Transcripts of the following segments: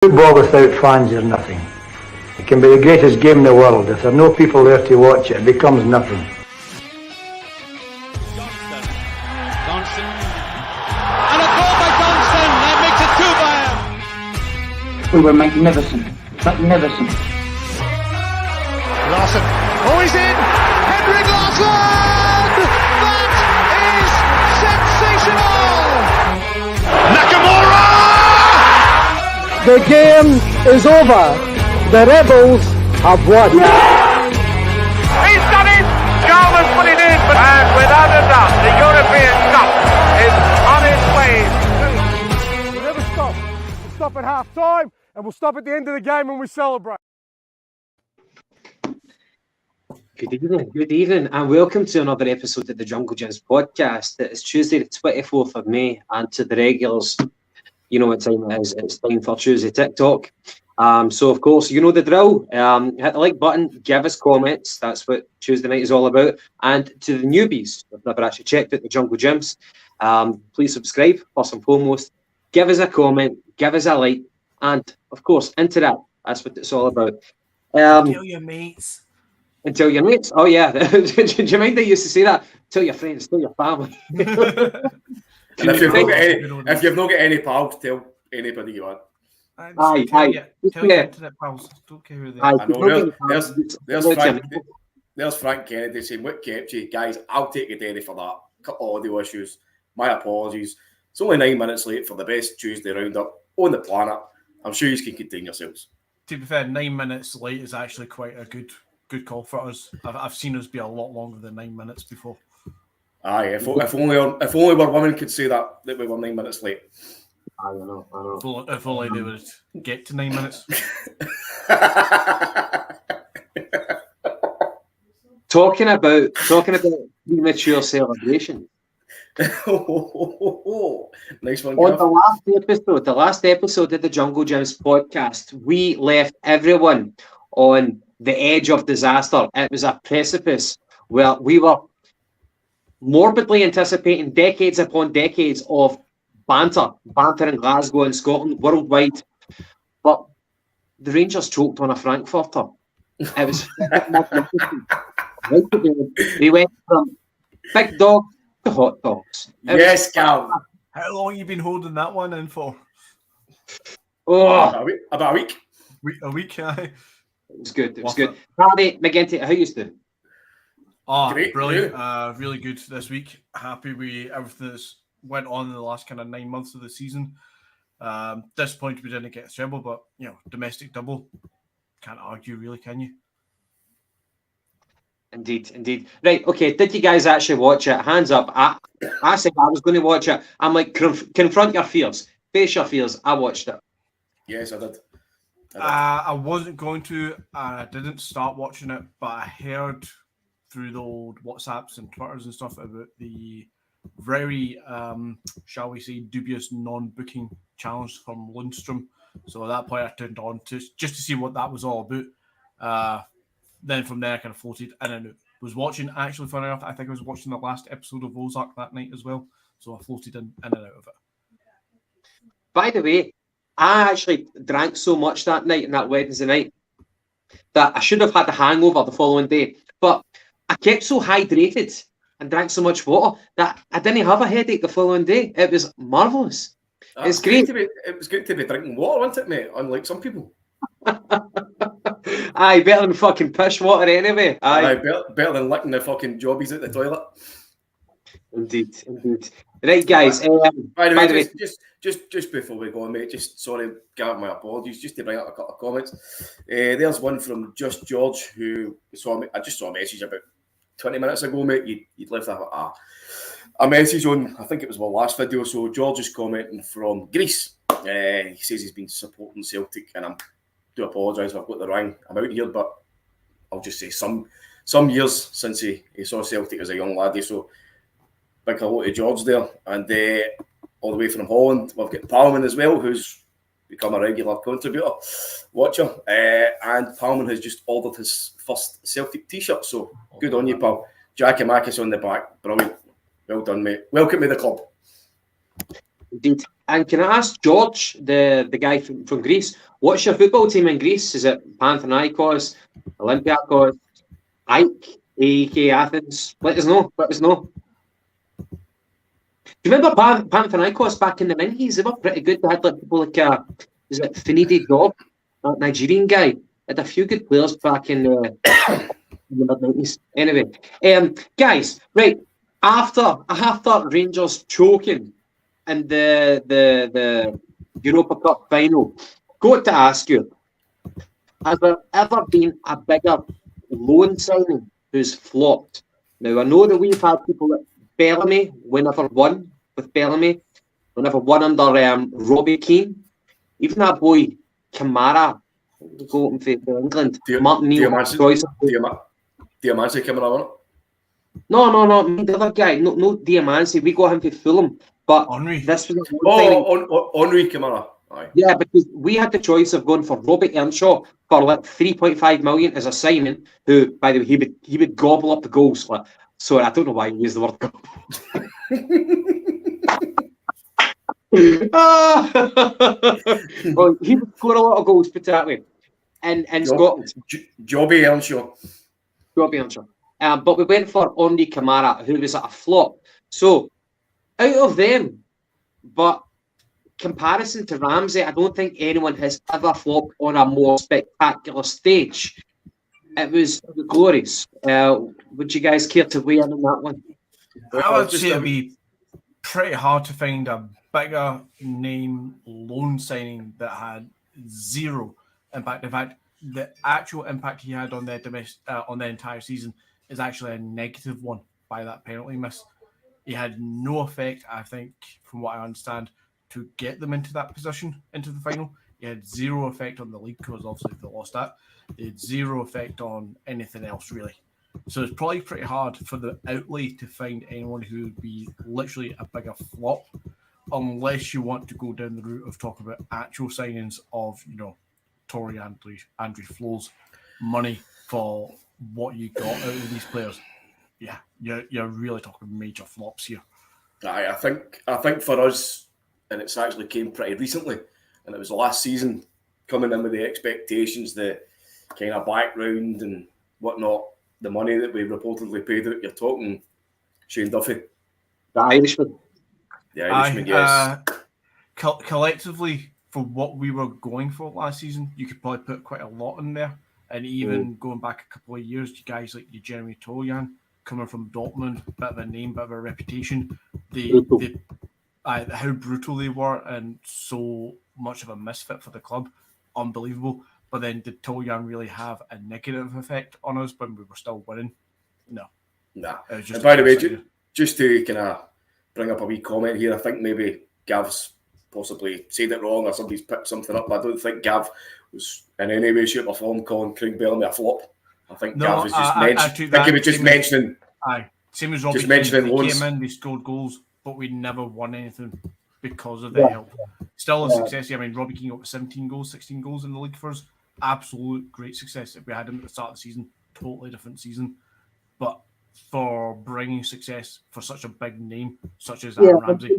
Football without fans is nothing. It can be the greatest game in the world. If there are no people there to watch it, it becomes nothing. Johnston. And a goal by Johnston. That makes it 2 by him. We were magnificent. Magnificent. Larson. Oh, he's in. Henrik Larsson. That is sensational. Nakamura. The game is over. The Rebels have won. He's done it! Jarman's put it in, and without a doubt, the European Cup is on its way. We'll never stop. We'll stop at half time, and we'll stop at the end of the game when we celebrate. Good evening, and welcome to another episode of the Jungle Gyms podcast. It's Tuesday, the 24th of May, and to the regulars, you know what time it is. It's time for Tuesday Tic Talk. So, of course, you know the drill. Hit the like button, give us comments. That's what Tuesday night is all about. And to the newbies, if you've never actually checked out the Jungle Gyms, please subscribe, first and foremost. Give us a comment, give us a like, and, of course, interact. That's what it's all about. Tell your mates. And tell your mates. Oh, yeah. Do you mind they used to say that? Tell your friends, tell your family. And if you've not got any pals, tell anybody you want. Tell your internet pals. Don't care who they are. I know. There's Frank Kennedy saying, "What kept you, guys? I'll take a day for that. Couple of audio issues. My apologies. It's only 9 minutes late for the best Tuesday roundup on the planet. I'm sure you can contain yourselves." To be fair, 9 minutes late is actually quite a good call for us. I've seen us be a lot longer than 9 minutes before. Aye, if only our women could say that we were 9 minutes late. I don't know. If only they would get to 9 minutes. Talking about premature celebration. Nice one, On Gav. the last episode of the Jungle Gyms podcast, we left everyone on the edge of disaster. It was a precipice where we were morbidly anticipating decades upon decades of banter in Glasgow and Scotland, worldwide. But the Rangers choked on a Frankfurter. It was we went from big dog to hot dogs. Yes, Gav. How long have you been holding that one in for? Oh, About a week. A week, aye. it was good. Paddy, McGinty, how you doing? Oh, Great, brilliant. Really good this week. Happy with everything that's went on in the last kind of 9 months of the season. Disappointed we didn't get a treble, but, domestic double. Can't argue, really, can you? Indeed. Right, okay. Did you guys actually watch it? Hands up. I said I was going to watch it. I'm like, confront your fears. Face your fears. I watched it. Yes, I did. I wasn't going to. I didn't start watching it, but I heard through the old WhatsApps and Twitters and stuff about the very, shall we say, dubious non-booking challenge from Lundstrom. So at that point, I turned on just to see what that was all about. Then from there, I kind of floated, and I was watching. Actually, funny enough, I think I was watching the last episode of Ozark that night as well. So I floated in and out of it. By the way, I actually drank so much that night and that Wednesday night that I should have had a hangover the following day. But I kept so hydrated and drank so much water that I didn't have a headache the following day. It was marvellous. It's great. It was great to be drinking water, wasn't it, mate? Unlike some people. Aye, better than fucking piss water anyway. Aye, better than licking the fucking jobbies out the toilet. Indeed. Right, guys. By the way, just before we go on, mate, sorry, Gav, my apologies, just to bring up a couple of comments. There's one from Just George who I just saw a message about 20 minutes ago, mate. You'd left a message on, I think it was my last video. So George is commenting from Greece. He says he's been supporting Celtic, and I do apologise if I've got the wrong amount here, but I'll just say some years since he saw Celtic as a young laddie. So big hello to George there, and all the way from Holland, we've got Palman as well, who's become a regular contributor, watcher, and Palman has just ordered his first Celtic t-shirt, so good on you, pal. Jackie Makis on the back, brilliant, well done, mate. Welcome to the club. Indeed. And can I ask George, the guy from Greece, what's your football team in Greece? Is it Panathinaikos, Olympiakos, Ike, AEK Athens? Let us know. Do you remember Panathinaikos back in the 90s? They were pretty good. They had like people like, is it Finidi Gob, that Nigerian guy? Had a few good players back in the mid-90s. Anyway, guys, right, after Rangers choking in the Europa Cup final, got to ask you, has there ever been a bigger loan signing who's flopped? Now, I know that we've had people like Bellamy, we never won with Bellamy. We never won under Robbie Keane. Even that boy, Kamara, going for England. Diamansi coming on. No, the other guy. No Diamansi. We got him for Fulham. But Henry. This was Henry Kamara. Aye. Yeah, because we had the choice of going for Robert Earnshaw for like 3.5 million as a signing, who, by the way, he would gobble up the goals. Like, so I don't know why he used the word gobble. Well, he would score a lot of goals, put it that way. And Scotland. Jobby Earnshaw. But we went for Henry Kamara, who was at a flop. So, out of them, but comparison to Ramsey, I don't think anyone has ever flopped on a more spectacular stage. It was glorious. Would you guys care to weigh in on that one? I would say it'd be pretty hard to find a bigger name loan signing that had zero impact. In fact, the actual impact he had on the entire season is actually a negative one by that penalty miss. He had no effect, I think, from what I understand, to get them into that position, into the final. He had zero effect on the league because obviously they lost that. He had zero effect on anything else, really. So it's probably pretty hard for the outlay to find anyone who would be literally a bigger flop, unless you want to go down the route of talking about actual signings of, Tory Andrew Flo's money for what you got out of these players. Yeah, you're really talking major flops here. I think for us, and it's actually came pretty recently, and it was last season, coming in with the expectations, the kind of background and whatnot, the money that we reportedly paid out. You're talking Shane Duffy. The Irishman. Yes. Collectively, for what we were going for last season, you could probably put quite a lot in there. And even going back a couple of years, you guys like your Jeremy Toljan, coming from Dortmund, bit of a name, bit of a reputation. How brutal they were and so much of a misfit for the club, unbelievable. But then did Toljan really have a negative effect on us when we were still winning? No. Nah. And by the way, just to kind of bring up a wee comment here, I think maybe Gav's possibly said it wrong or somebody's picked something up. But I don't think Gav was in any way, shape or form calling Craig Bellamy a flop. I think Gav was just mentioning. Aye, same as Robbie. Just mentioning they loans. Came in, they scored goals, but we never won anything because of their help. Still a success. I mean, Robbie Keane got 17 goals, 16 goals in the league for us. Absolute great success. If we had him at the start of the season, totally different season. But for bringing success for such a big name, such as Aaron Ramsey,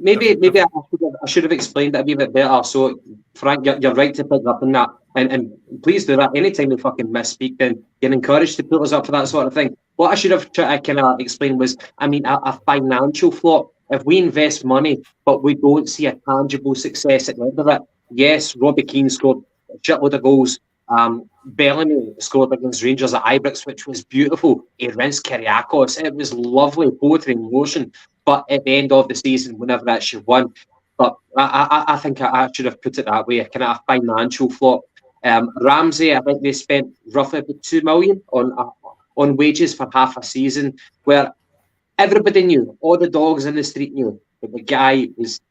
Maybe I should have explained it a wee bit better. So, Frank, you're right to pick up on that. And please do that. Anytime we fucking misspeak, then you're encouraged to put us up for that sort of thing. What I should have tried to kind of explain was, I mean, a financial flop. If we invest money, but we don't see a tangible success at the end of it, yes, Robbie Keane scored a shitload of goals. Bellamy scored against Rangers at Ibrox, which was beautiful. He rinsed Kyriakos. It was lovely, poetry in motion. But at the end of the season, we never actually won. But I think I should have put it that way, a kind of a financial flop. Ramsey, I think they spent roughly about $2 million on wages for half a season, where everybody knew, all the dogs in the street knew that the guy was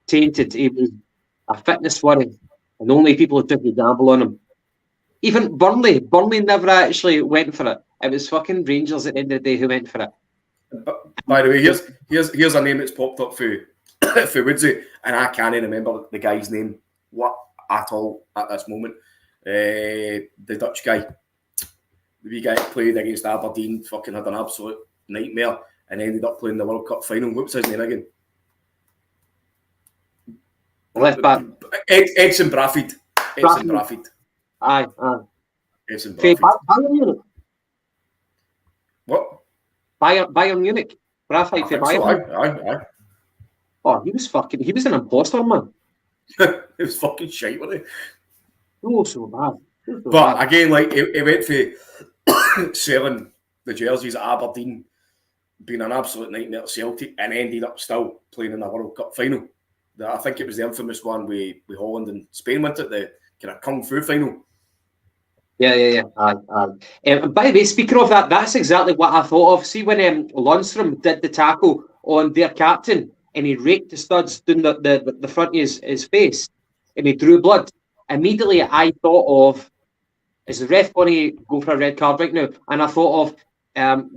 tainted. He was a fitness worry, and only people who took a gamble on him. Even Burnley never actually went for it. It was fucking Rangers at the end of the day who went for it. By the way, here's a name that's popped up for Woodsy, and I can't remember the guy's name at all at this moment. The Dutch guy, the wee guy that played against Aberdeen, fucking had an absolute nightmare and ended up playing the World Cup final. What was his name again? Left back. Edson Bradford. Edson Bradford. Aye. Edson Bradford. Bayern Munich. What? Bayern Munich. Bradford for Bayern. So, aye. Oh, he was an imposter, man. It was fucking shite, wasn't he? Oh, so bad. But again, like he went for selling the jerseys at Aberdeen, being an absolute nightmare at Celtic, and ended up still playing in the World Cup final. I think it was the infamous one with Holland and Spain, went it, the kind of kung fu final. Yeah. Aye. And by the way, speaking of that, that's exactly what I thought of. See, when Lundstrom did the tackle on their captain and he raked the studs down the front of his face and he drew blood, immediately I thought of, is the ref going to go for a red card right now? And I thought of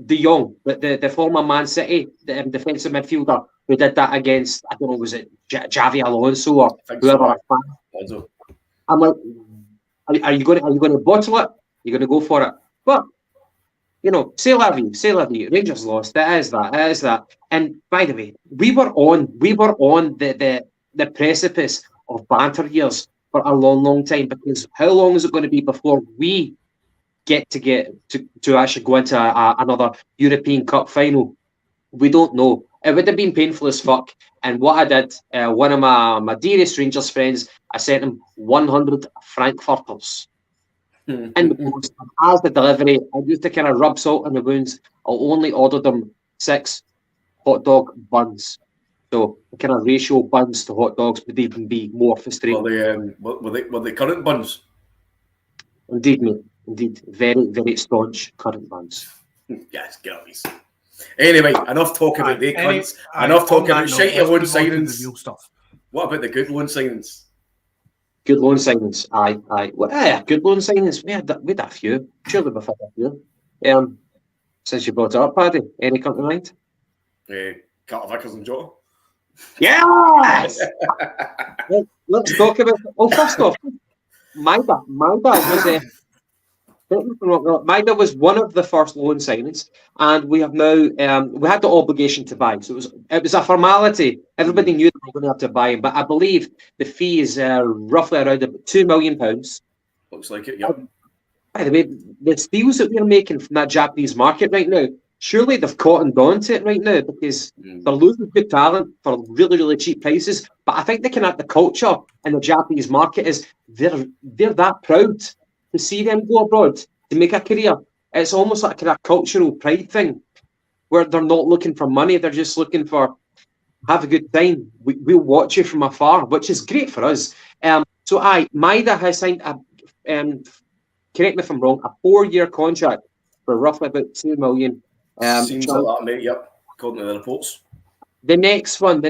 De Jong, the former Man City defensive midfielder who did that against, I don't know, was it Javi Alonso or whoever? So. I'm like, are you going to bottle it? You're going to go for it? But c'est la vie. Rangers lost. It is that. And by the way, we were on the precipice of banter years for a long time, because how long is it going to be before we get to actually go into another European Cup final? We don't know. It would have been painful as fuck. And what I did, one of my dearest Rangers friends, I sent him 100 Frankfurters. And the post, as the delivery, I used to kind of rub salt in the wounds. I'll only order them 6 hot dog buns. So the kind of ratio buns to hot dogs would even be more frustrating. Were they currant buns? Indeed, mate. Indeed. Very, very staunch currant buns. Yes, get on these. Anyway, enough talk about the cunts. Enough talk about shitty loan signings. What about the good loan signings? Good loan signings, aye. Well, good loan signings. We had a few. Surely we've had a few. Since you brought it up, Paddy, any come to mind? Carter-Vickers and Jota. Yes! Let's talk about. Oh, first off, Maeda was one of the first loan signings, and we have now we had the obligation to buy. So it was a formality. Everybody knew that we were going to have to buy him, but I believe the fee is roughly around about £2 million. Looks like it, yeah. By the way, the deals that we're making from that Japanese market right now, surely they've cottoned on to it right now, because they're losing good talent for really, really cheap prices. But I think the culture in the Japanese market is they're that proud to see them go abroad to make a career. It's almost like a kind of cultural pride thing, where they're not looking for money, they're just looking for have a good time. We'll watch you from afar, which is great for us. So Maeda has signed correct me if I'm wrong, a 4-year contract for roughly about $2 million. Seems like that, mate, yep, according to the reports. The next one.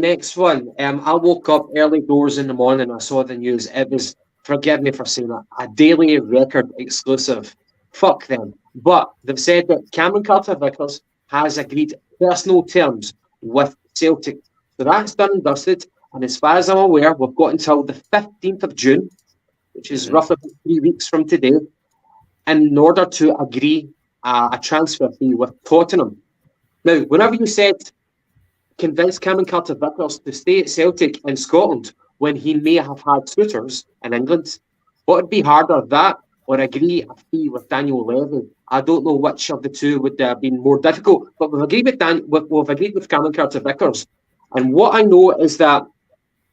I woke up early doors in the morning, I saw the news. It was, forgive me for saying that, a Daily Record exclusive. Fuck them. But they've said that Cameron Carter-Vickers has agreed personal terms with Celtic. So that's done and dusted. And as far as I'm aware, we've got until the 15th of June, which is roughly 3 weeks from today, in order to agree a transfer fee with Tottenham. Now, whenever you said convince Cameron Carter-Vickers to stay at Celtic in Scotland when he may have had suitors in England, what would be harder, that or agree a fee with Daniel Levy? I don't know which of the two would have been more difficult, but we've agreed with Cameron Carter-Vickers. And what I know is that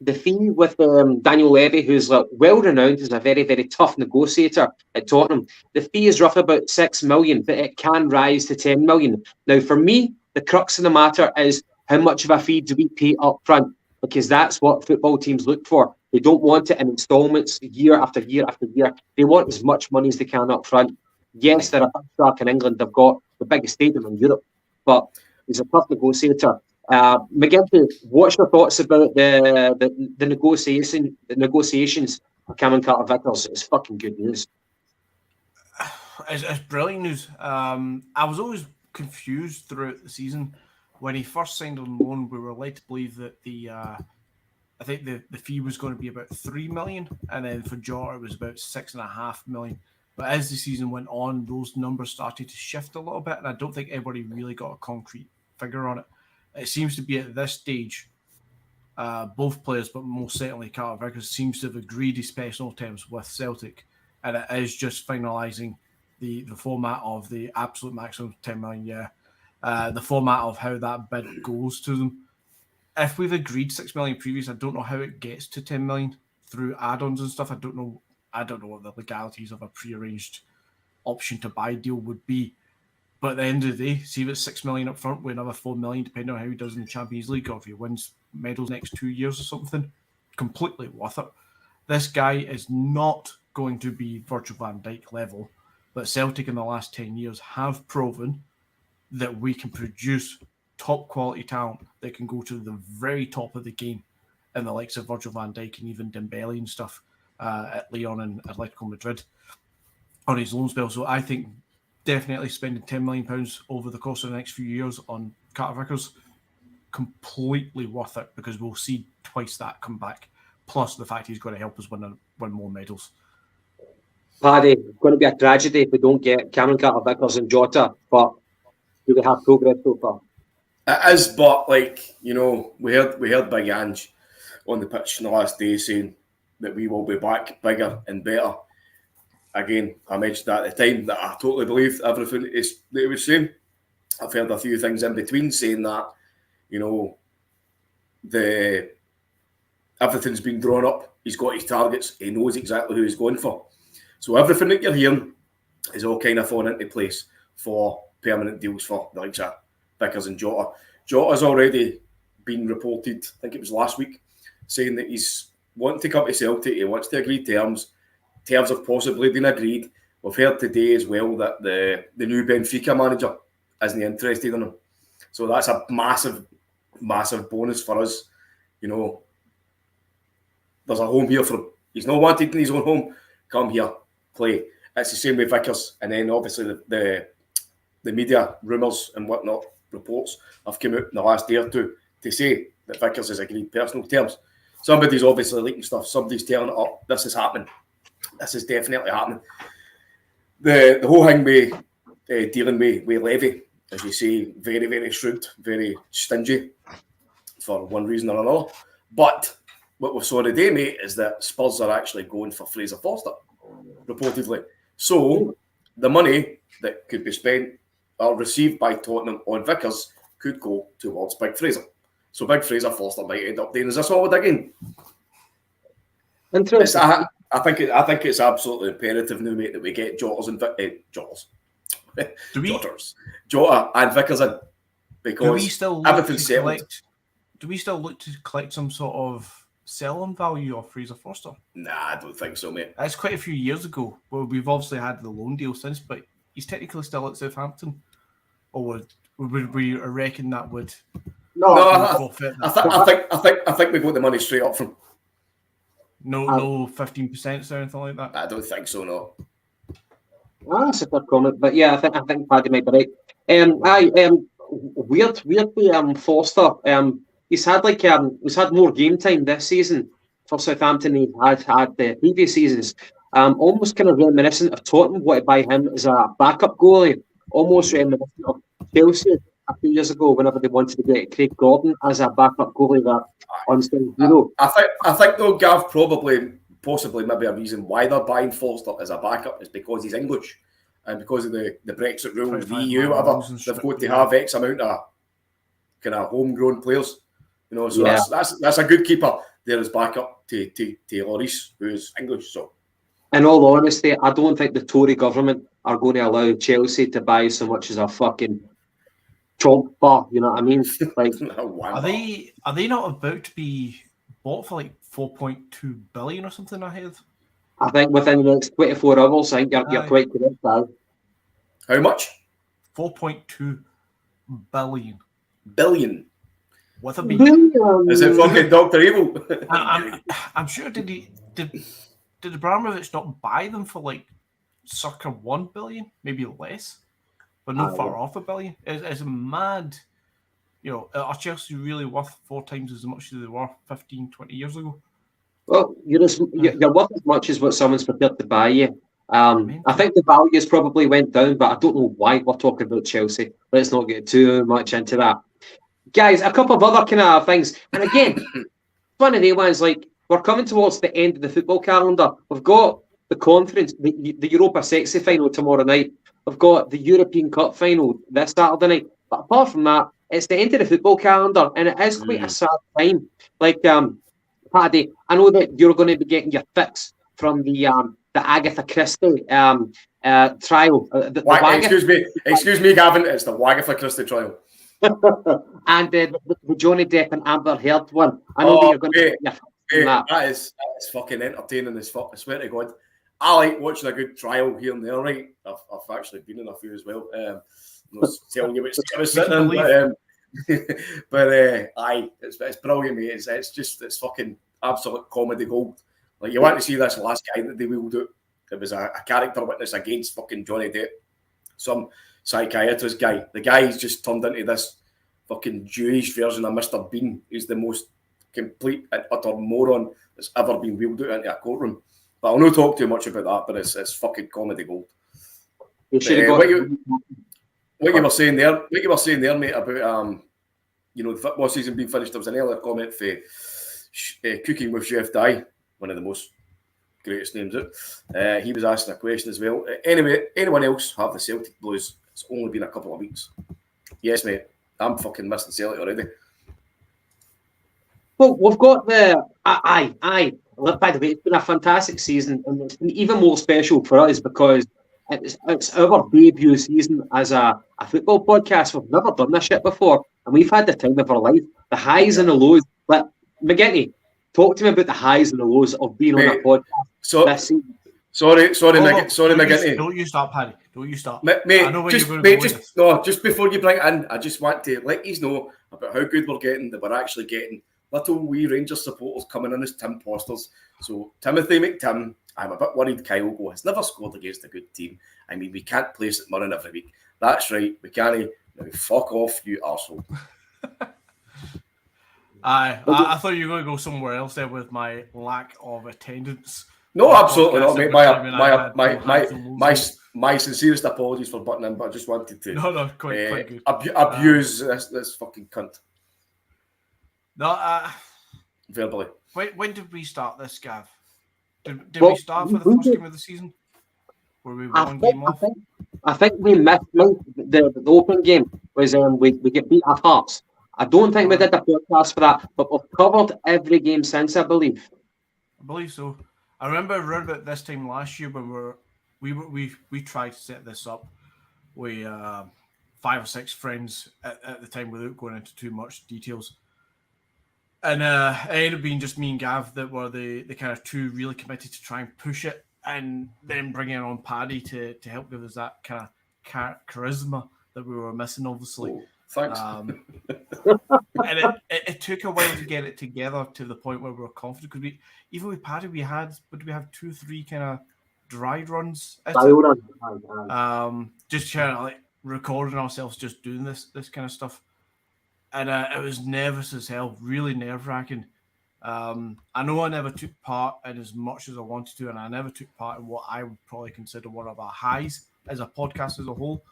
the fee with Daniel Levy, who's well renowned as a very, very tough negotiator at Tottenham, the fee is roughly about $6 million, but it can rise to $10 million. Now, for me, the crux of the matter is how much of a fee do we pay up front? Because that's what football teams look for. They don't want it in installments year after year after year. They want as much money as they can up front. Yes, they're a big shark in England. They've got the biggest stadium in Europe, but he's a tough negotiator. McGinty, what's your thoughts about the negotiations for Cameron Carter-Vickers? It's fucking good news. It's brilliant news. I was always confused throughout the season. When he first signed on loan, we were led to believe that I think the fee was going to be about $3 million, and then for Jota it was about $6.5 million. But as the season went on, those numbers started to shift a little bit, and I don't think anybody really got a concrete figure on it. It seems to be at this stage both players, but most certainly Carter-Vickers, seems to have agreed his personal terms with Celtic, and it is just finalising the format of the absolute maximum 10 million. The format of how that bid goes to them. If we've agreed 6 million previous, I don't know how it gets to 10 million through add-ons and stuff. I don't know what the legalities of a pre-arranged option to buy deal would be. But at the end of the day, see if it's 6 million up front with another 4 million, depending on how he does in the Champions League, or if he wins medals next 2 years or something, completely worth it. This guy is not going to be Virgil van Dijk level, but Celtic in the last 10 years have proven that we can produce top quality talent that can go to the very top of the game in the likes of Virgil van Dijk and even Dembele and stuff at Lyon and Atletico Madrid on his loan spell. So I think definitely spending £10 million over the course of the next few years on Carter-Vickers, completely worth it, because we'll see twice that come back, plus the fact he's going to help us win more medals. Paddy, it's going to be a tragedy if we don't get Cameron Carter-Vickers and Jota, but do we have progress so far? It is, but we heard Big Ange on the pitch in the last day saying that we will be back bigger and better. Again, I mentioned that at the time that I totally believed everything that he was saying. I've heard a few things in between saying that, everything's been drawn up. He's got his targets. He knows exactly who he's going for. So everything that you're hearing is all kind of falling into place for permanent deals for the likes of Vickers and Jota. Jota's already been reported, I think it was last week, saying that he's wanting to come to Celtic. He wants to agree terms. Terms have possibly been agreed. We've heard today as well that the new Benfica manager isn't interested in him. So that's a massive, massive bonus for us. There's a home here for him. He's not wanted in his own home. Come here, play. It's the same with Vickers. And then obviously the media rumours and whatnot reports have come out in the last day or two to say that Vickers has agreed personal terms. Somebody's obviously leaking stuff. Somebody's telling it up. This is happening. This is definitely happening. The whole thing with dealing with Levy, as you say, very, very shrewd, very stingy for one reason or another. But what we saw today, mate, is that Spurs are actually going for Fraser Forster, reportedly. So the money that could be spent or received by Tottenham on Vickers could go towards Big Fraser. So Big Fraser Forster might end up doing us a solid again. Interesting. I think it's absolutely imperative now, mate, that we get Jota and Vickers in, because everything's settled. Do we still look to collect some sort of selling value of Fraser Forster? Nah, I don't think so, mate. That's quite a few years ago. Well, we've obviously had the loan deal since, but he's technically still at Southampton. Or would we reckon that would? No, I think we got the money straight up from. No 15% or anything like that. I don't think so. No. That's a fair comment, but yeah, I think Paddy might be right. Weirdly, Forster. He's had more game time this season for Southampton than he had the previous seasons. Almost kind of reminiscent of Tottenham wanted to buy him as a backup goalie. Almost reminiscent of Chelsea a few years ago, whenever they wanted to get Craig Gordon as a backup goalie that on San Siro. I think though, Gav, possibly maybe a reason why they're buying Forster as a backup is because he's English, and because of the Brexit rules, the EU, whatever, they've got to have X amount of kind of homegrown players. So that's a good keeper there as backup to Lloris, who is English. So, in all honesty, I don't think the Tory government are going to allow Chelsea to buy so much as a fucking chomp bar. You know what I mean? Like, are they not about to be bought for like 4.2 billion or something? I heard. I think within the next 24 hours. I think you're quite correct, Dad. How much? 4.2 billion. Billion. With a B. Is it fucking Dr. Evil? I'm sure. Did Abramovich not buy them for like circa 1 billion, maybe less, but not far off a billion? It's mad. Are Chelsea really worth 4 times as much as they were 15, 20 years ago? Well, you're worth as much as what someone's prepared to buy you. I think the values probably went down, but I don't know why we're talking about Chelsea. Let's not get too much into that. Guys, a couple of other kind of things. And again, one of the ones, like, we're coming towards the end of the football calendar. We've got the conference, the Europa Sexy final tomorrow night. We've got the European Cup final this Saturday night. But apart from that, it's the end of the football calendar, and it is quite a sad time. Like, Paddy, I know that you're going to be getting your fix from the Agatha Christie trial. Excuse me, Gavin. It's the Agatha Christie trial. And the Johnny Depp and Amber Heard one. I know that you're going to get your fix from that. That is fucking entertaining as fuck. I swear to God. I like watching a good trial here and there, right? I've actually been in a few as well. I'm not telling you what I was sitting in, but aye, it's brilliant, mate. It's fucking absolute comedy gold. Like, you want to see this last guy that they wheeled out. It was a character witness against fucking Johnny Depp, some psychiatrist guy. The guy's just turned into this fucking Jewish version of Mr. Bean. He's the most complete and utter moron that's ever been wheeled out into a courtroom. But I'll not talk too much about that, but it's fucking comedy gold. What you were saying there, mate, about the football season being finished. There was an earlier comment for Cooking with Chef Di, one of the most greatest names out. He was asking a question as well. Anyway, anyone else have the Celtic Blues? It's only been a couple of weeks. Yes, mate. I'm fucking missing Celtic already. Well, we've got the aye. By the way, it's been a fantastic season, and it's been even more special for us because it's our debut season as a football podcast. We've never done this shit before, and we've had the time of our life. The highs and the lows. Like, McGinty, talk to me about the highs and the lows of being on a podcast this season. Sorry, McGinty. Don't you start, Paddy. Don't you start. Mate, just before you bring it in, I just want to let you know about how good we're getting, that we're actually getting little wee Rangers supporters coming in as Tim Posters. So, Timothy McTim, I'm a bit worried Kyogo has never scored against a good team. I mean, we can't place it Murren every week. That's right, we can't. Now, fuck off, you arsehole. I thought you were going to go somewhere else there with my lack of attendance. No, absolutely not, mate. My sincerest apologies for butting in, but I just wanted to quite good. abuse this fucking cunt. No, verbally. When did we start this, Gav? Did we start for the first game of the season? Were we one game off? I think we missed the opening game was we get beat at Hearts. I don't think we did the podcast for that, but we've covered every game since, I believe. I believe so. I remember around about this time last year when we tried to set this up. We 5 or 6 friends at the time without going into too much details. And it ended up being just me and Gav that were the kind of two really committed to try and push it, and then bringing on Paddy to help give us that kind of charisma that we were missing, obviously. Oh, thanks. And it took a while to get it together to the point where we were confident. Because even with Paddy, we have 2-3 kind of dry runs. Just kind of like recording ourselves just doing this kind of stuff. And it was nervous as hell, really nerve-wracking. I know I never took part in as much as I wanted to, and I never took part in what I would probably consider one of our highs as a podcast as a whole,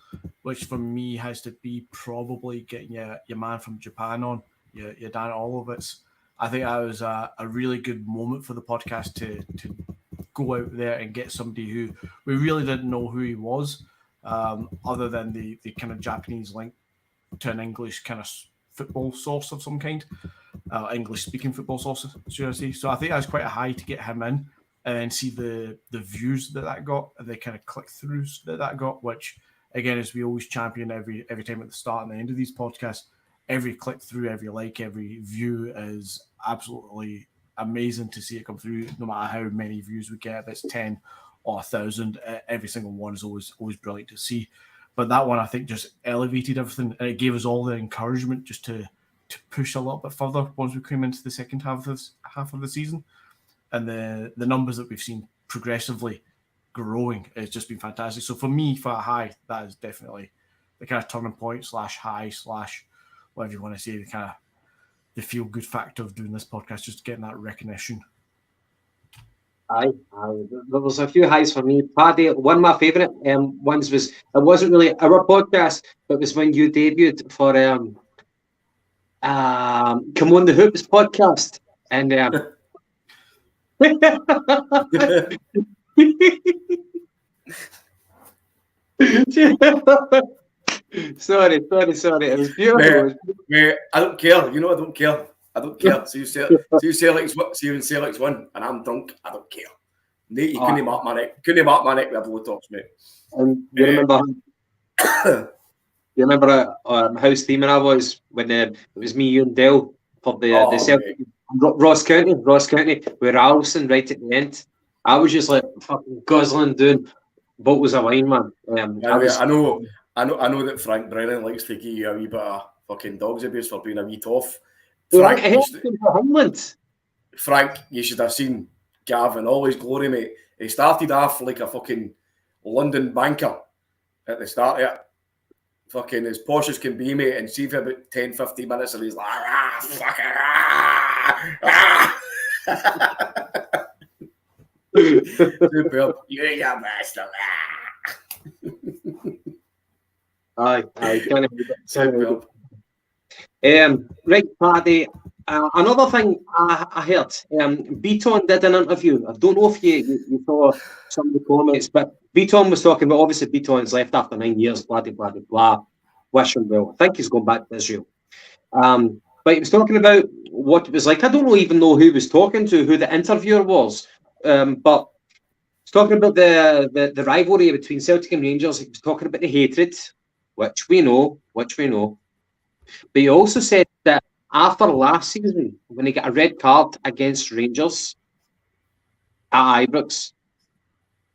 which for me has to be probably getting your man from Japan on, your Dan Olovitz. I think that was a really good moment for the podcast to go out there and get somebody who we really didn't know who he was, other than the kind of Japanese link to an English kind of football source of some kind, English-speaking football source, should I say. So I think that's quite a high to get him in and see the views that got and the kind of click-throughs that got, which, again, as we always champion every time at the start and the end of these podcasts, every click-through, every like, every view is absolutely amazing to see it come through, no matter how many views we get. If it's 10 or 1,000, every single one is always brilliant to see. But that one, I think, just elevated everything, and it gave us all the encouragement just to push a little bit further once we came into the second half of the season. And the numbers that we've seen progressively growing has just been fantastic. So for me, for a high, that is definitely the kind of turning point /high/ whatever you want to say, the kind of the feel-good factor of doing this podcast, just getting that recognition. Aye. There was a few highs for me. Paddy, one of my favourite ones was, it wasn't really our podcast, but it was when you debuted for Come On The Hoops podcast. And sorry. It was beautiful. Mate, I don't care. You know, I don't care. I don't care. See, Celtic's won, and I'm drunk. I don't care. Nate, you couldn't mark my neck. Couldn't mark my neck with a Botox, mate. And you remember how steaming I was when it was me, you, and Dale for the Celtic. Ross County, with Alison right at the end. I was just like fucking guzzling, doing bottles of wine, man. I know that Frank Brennan likes to give you a wee bit of fucking dog's abuse for being a wee toff. Frank, you should have seen Gav in all his glory, mate. He started off like a fucking London banker at the start of it. Fucking as posh as can be, mate, and see for about 10-15 minutes and he's like, Superb. You're your best. Aye, superb. Right, Paddy. Another thing I heard, Beaton did an interview. I don't know if you saw some of the comments, but Beaton was talking about, obviously Beaton's left after 9 years, blah, blah, blah, blah. Wish him well. I think he's going back to Israel. But he was talking about what it was like. I don't even know who he was talking to, who the interviewer was. But he's talking about the rivalry between Celtic and Rangers. He was talking about the hatred, which we know. But he also said that after last season, when he got a red card against Rangers at Ibrox,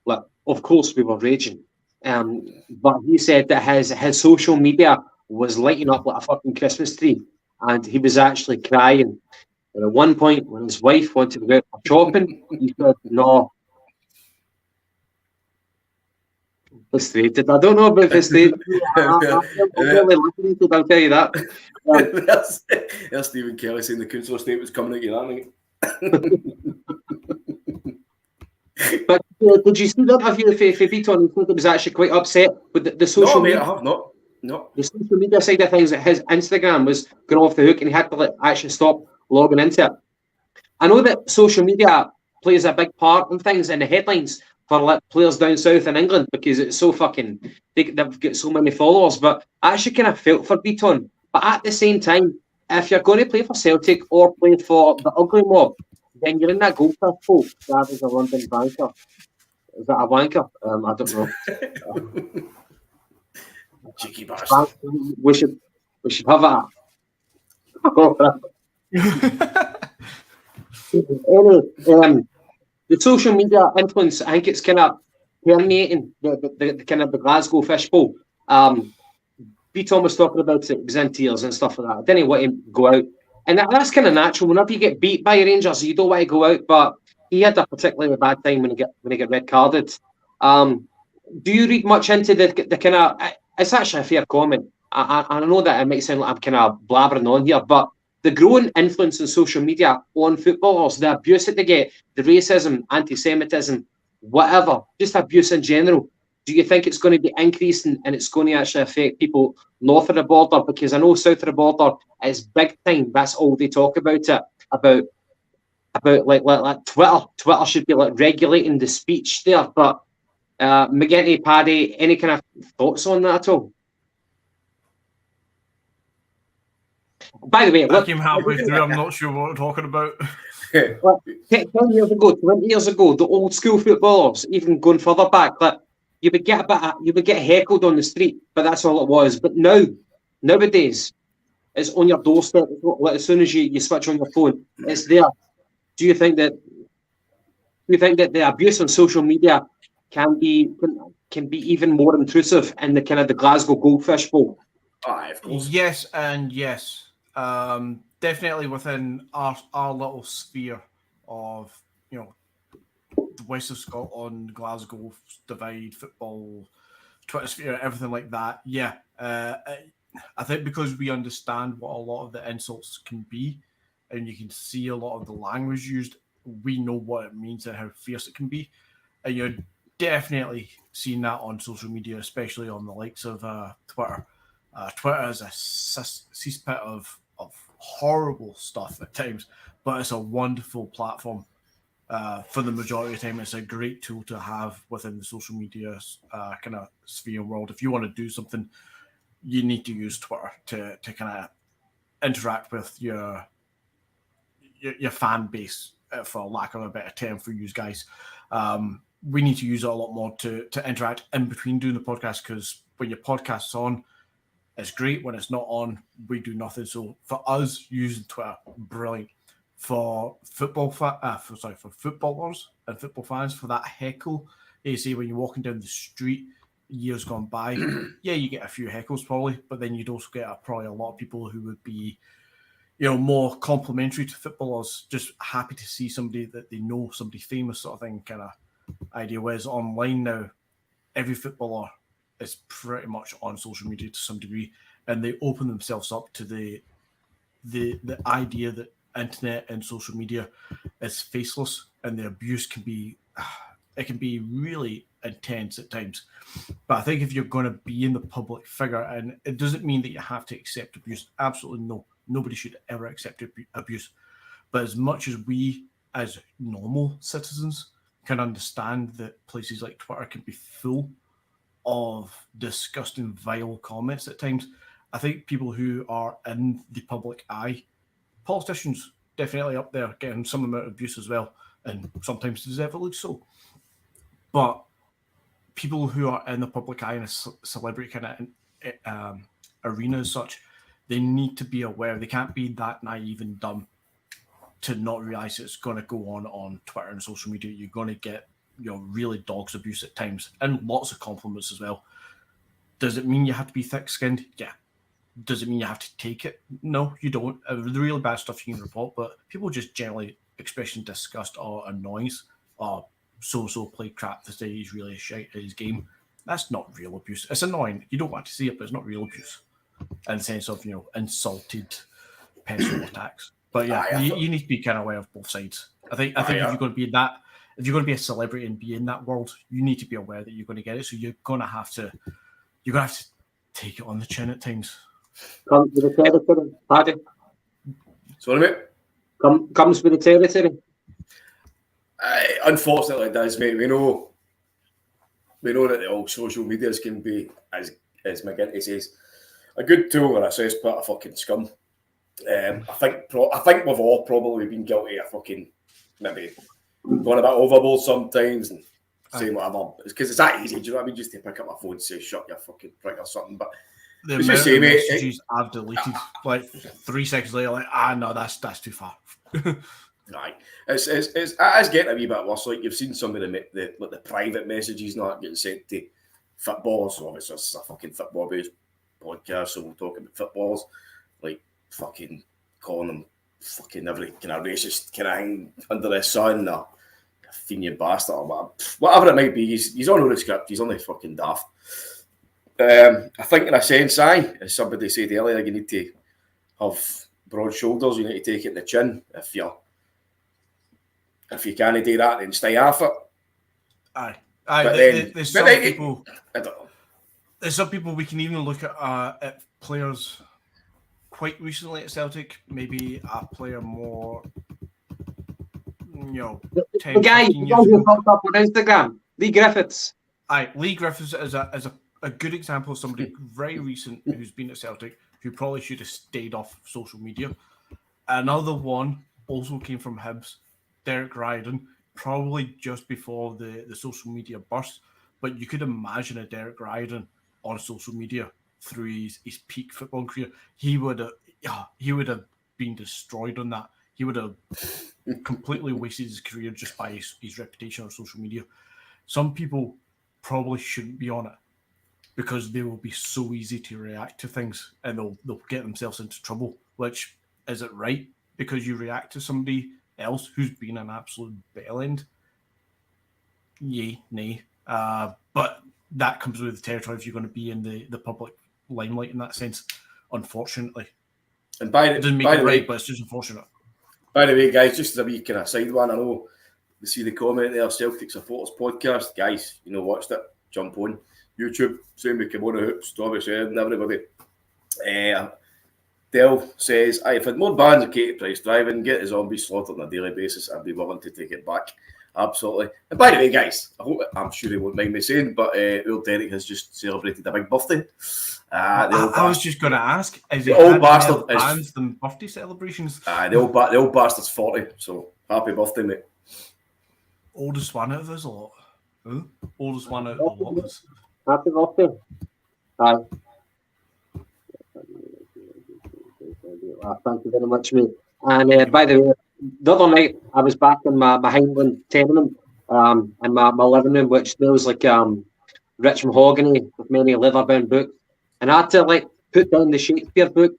well, of course we were raging. But he said that his social media was lighting up like a fucking Christmas tree, and he was actually crying. And at one point, when his wife wanted to go out for shopping, he said, "No." Frustrated. I don't know about frustrated. I'm really frustrated, I'll tell you that. There's Stephen Kelly saying the council estate was coming at you that night. But did you see that interview for Beaton? He said he was actually quite upset with the social media. No, mate, I have not. No. The social media side of things, that his Instagram was going off the hook and he had to actually stop logging into it. I know that social media plays a big part in things in the headlines for players down south in England because it's so fucking, they've got so many followers, but I actually kind of felt for Beaton. But at the same time, if you're going to play for Celtic or play for the ugly mob, then you're in that goalkeeper folk. That is a London banker. Is that a wanker? I don't know. Cheeky bastard. We should have a. Anyway, the social media influence, I think it's kind of permeating the kind of the Glasgow fishbowl. Beaton was talking about it was in tears and stuff like that. I didn't want him to go out. And that's kind of natural. Whenever you get beat by Rangers, you don't want to go out. But he had a particularly bad time when he got red carded. Do you read much into the kind of? It's actually a fair comment. I know that it might sound like I'm kind of blabbering on here, but the growing influence in social media on footballers, the abuse that they get, the racism, anti-Semitism, whatever, just abuse in general. Do you think it's going to be increasing and it's going to actually affect people north of the border? Because I know south of the border is big time. That's all they talk about it. About like Twitter. Twitter should be like regulating the speech there. But McGinty, Paddy, any kind of thoughts on that at all? By the way, I came halfway through. I'm not sure what we're talking about. 10 years ago, 20 years ago, the old school footballers, even going further back, that you would get heckled on the street, but that's all it was. But nowadays, it's on your doorstep. As soon as you switch on your phone, it's there. Do you think that the abuse on social media can be even more intrusive in the kind of the Glasgow Goldfish Bowl? Of course. Yes and yes. Definitely within our little sphere of, the west of Scotland, Glasgow divide, football, Twitter sphere, everything like that. Yeah. I think because we understand what a lot of the insults can be, and you can see a lot of the language used, we know what it means and how fierce it can be. And you're definitely seeing that on social media, especially on the likes of Twitter. Twitter is a cesspit of horrible stuff at times, but it's a wonderful platform. For the majority of the time, it's a great tool to have within the social media kind of sphere world. If you want to do something, you need to use Twitter to kind of interact with your fan base, for lack of a better term for you guys. We need to use it a lot more to interact in between doing the podcast, because when your podcast's on, it's great. When it's not on, we do nothing. So for us, using Twitter, brilliant. For for footballers and football fans, for that heckle, you see when you're walking down the street, years gone by, yeah, you get a few heckles probably, but then you'd also get probably a lot of people who would be, more complimentary to footballers, just happy to see somebody that they know, somebody famous sort of thing, kind of idea. Whereas online now, every footballer is pretty much on social media to some degree, and they open themselves up to the idea that internet and social media is faceless, and the abuse can be really intense at times. But I think if you're going to be in the public figure, and it doesn't mean that you have to accept abuse, absolutely no, nobody should ever accept abuse, but as much as we as normal citizens can understand that places like Twitter can be full of disgusting, vile comments at times, I think people who are in the public eye, politicians definitely up there getting some amount of abuse as well, and sometimes deservedly so. But people who are in the public eye in a celebrity kind of arena as such, they need to be aware. They can't be that naive and dumb to not realize it's going to go on Twitter and social media. You're going to get really dog's abuse at times, and lots of compliments as well. Does it mean you have to be thick-skinned? Yeah. Does it mean you have to take it? No, you don't. The really bad stuff you can report, but people just generally expressing disgust or annoyance or so play crap to say he's really shite at his game. That's not real abuse. It's annoying. You don't want to see it, but it's not real abuse in the sense of, insulted personal attacks. But yeah, you need to be kind of aware of both sides. I think if you're going to be a celebrity and be in that world, you need to be aware that you're going to get it. So you're going to have to take it on the chin at times. Comes with the territory, Paddy. Sorry, mate. Comes with the territory. Unfortunately, it does, mate. We know that the old social medias can be, as McGinty says, a good tool or a cesspit of fucking scum. I think we've all probably been guilty of fucking maybe going a bit overboard sometimes and saying whatever. It's because it's that easy. Do you know what I mean? Just to pick up my phone and say "shut your fucking prick" or something. But the amount of messages I've deleted, like 3 seconds later, like no, that's too far. Right, it's getting a wee bit worse. Like you've seen some of the private messages not getting sent to footballers. So obviously it's a fucking football based podcast, so we'll talk about footballers, like fucking calling them fucking every kind of racist kind of thing under the sun, or a Fenian bastard or whatever it might be. He's on the script. He's only fucking daft. I think in a sense, as somebody said earlier, you need to have broad shoulders. You need to take it in the chin if you can't do that, then stay off it. Aye. There's some people. I don't know. There's some people we can even look at players quite recently at Celtic. Maybe a player more, 10, the guy who popped up on Instagram, Lee Griffiths. Aye, Lee Griffiths is a good example of somebody very recent who's been at Celtic who probably should have stayed off social media. Another one also came from Hibs, Derek Ryden, probably just before the social media burst. But you could imagine a Derek Ryden on social media through his peak football career. He would have been destroyed on that. He would have completely wasted his career just by his reputation on social media. Some people probably shouldn't be on it because they will be so easy to react to things and they'll get themselves into trouble. Which, is it right because you react to somebody else who's been an absolute bellend? Yay, nay. But that comes with the territory if you're going to be in the public limelight in that sense, unfortunately. And it doesn't make it right, but it's just unfortunate. By the way, guys, just as a wee kind of side one, I know you see the comment there, Celtic Supporters Podcast. Guys, watched it, jump on YouTube, same with Kimona Hoops, Thomas Ed and everybody. Dell says, I've had more bans of Katie Price driving, get the zombies slaughtered on a daily basis. I'd be willing to take it back. Absolutely. And by the way, guys, I'm sure he won't mind me saying, but old Derek has just celebrated a big birthday. I was just going to ask, is the it old bastard bans than birthday celebrations? The old bastard's 40, so happy birthday, mate. Oldest one out of us a lot. Huh? Oldest one out of the lot. Happy birthday. Hi. Thank you very much, mate. And by the way, the other night I was back in my Hindland tenement in my living room, which smells like rich mahogany with many leather-bound books. And I had to like put down the Shakespeare book,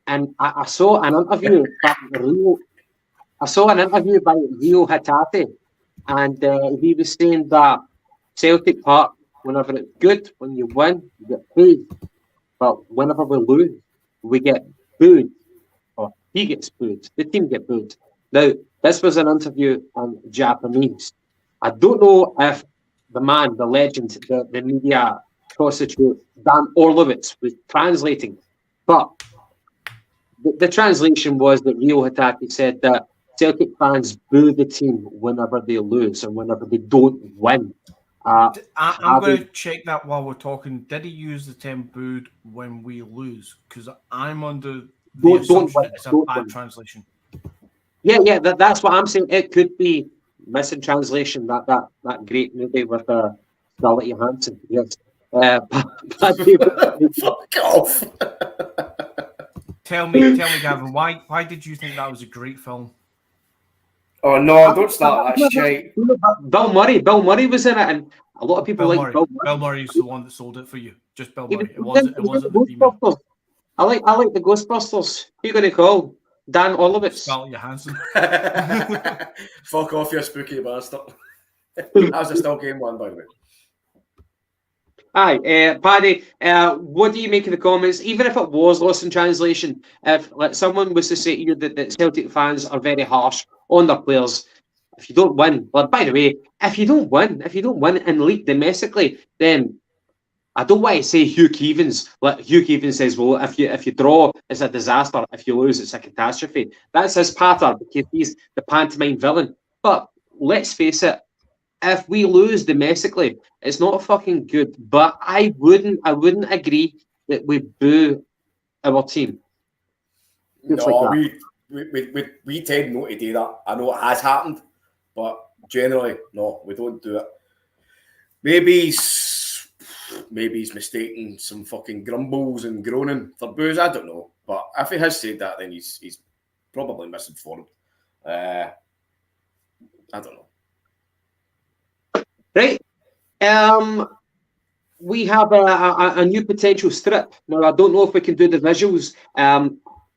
and I saw an interview by Rio. I saw an interview by Rio Hatate, and he was saying that Celtic Park, whenever it's good, when you win, you get paid, but whenever we lose, we get booed, or he gets booed, the team get booed. Now, this was an interview in Japanese. I don't know if the man, the legend, the media prostitute, Dan Orlovitz, was translating, but the translation was that Rio Hatate said that Celtic fans boo the team whenever they lose and whenever they don't win. I'm going to check that while we're talking. Did he use the term booed when we lose? Because I'm under the assumption it's a bad translation. Yeah, that's what I'm saying. It could be missing translation. That great movie with Scarlett Johansson. Yes. Fuck off. Tell me, Gavin, why did you think that was a great film? Oh no, don't start that shit. Bill Murray was in it, and a lot of people like Bill Murray. Bill Murray's the one that sold it for you. Just Bill Murray. It wasn't the female. I like the Ghostbusters. Who you gonna call? Dan Orlovitz. Scarlett Johansson. Fuck off, you spooky bastard. That was a still game one, by the way. Aye, Paddy, what do you make of the comments? Even if it was lost in translation, if like someone was to say to you that Celtic fans are very harsh on their players, if you don't win, well, by the way, if you don't win in league domestically, then I don't want to say Hugh Keevins. Like Hugh Keevins says, well, if you draw, it's a disaster. If you lose, it's a catastrophe. That's his pattern because he's the pantomime villain. But let's face it, if we lose domestically, it's not fucking good. But I wouldn't agree that we boo our team. No, like we tend not to do that. I know it has happened, but generally, no, we don't do it. Maybe he's mistaking some fucking grumbles and groaning for boos. I don't know, but if he has said that, then he's probably misinformed. I don't know. Right. We have a new potential strip. Now, I don't know if we can do the visuals.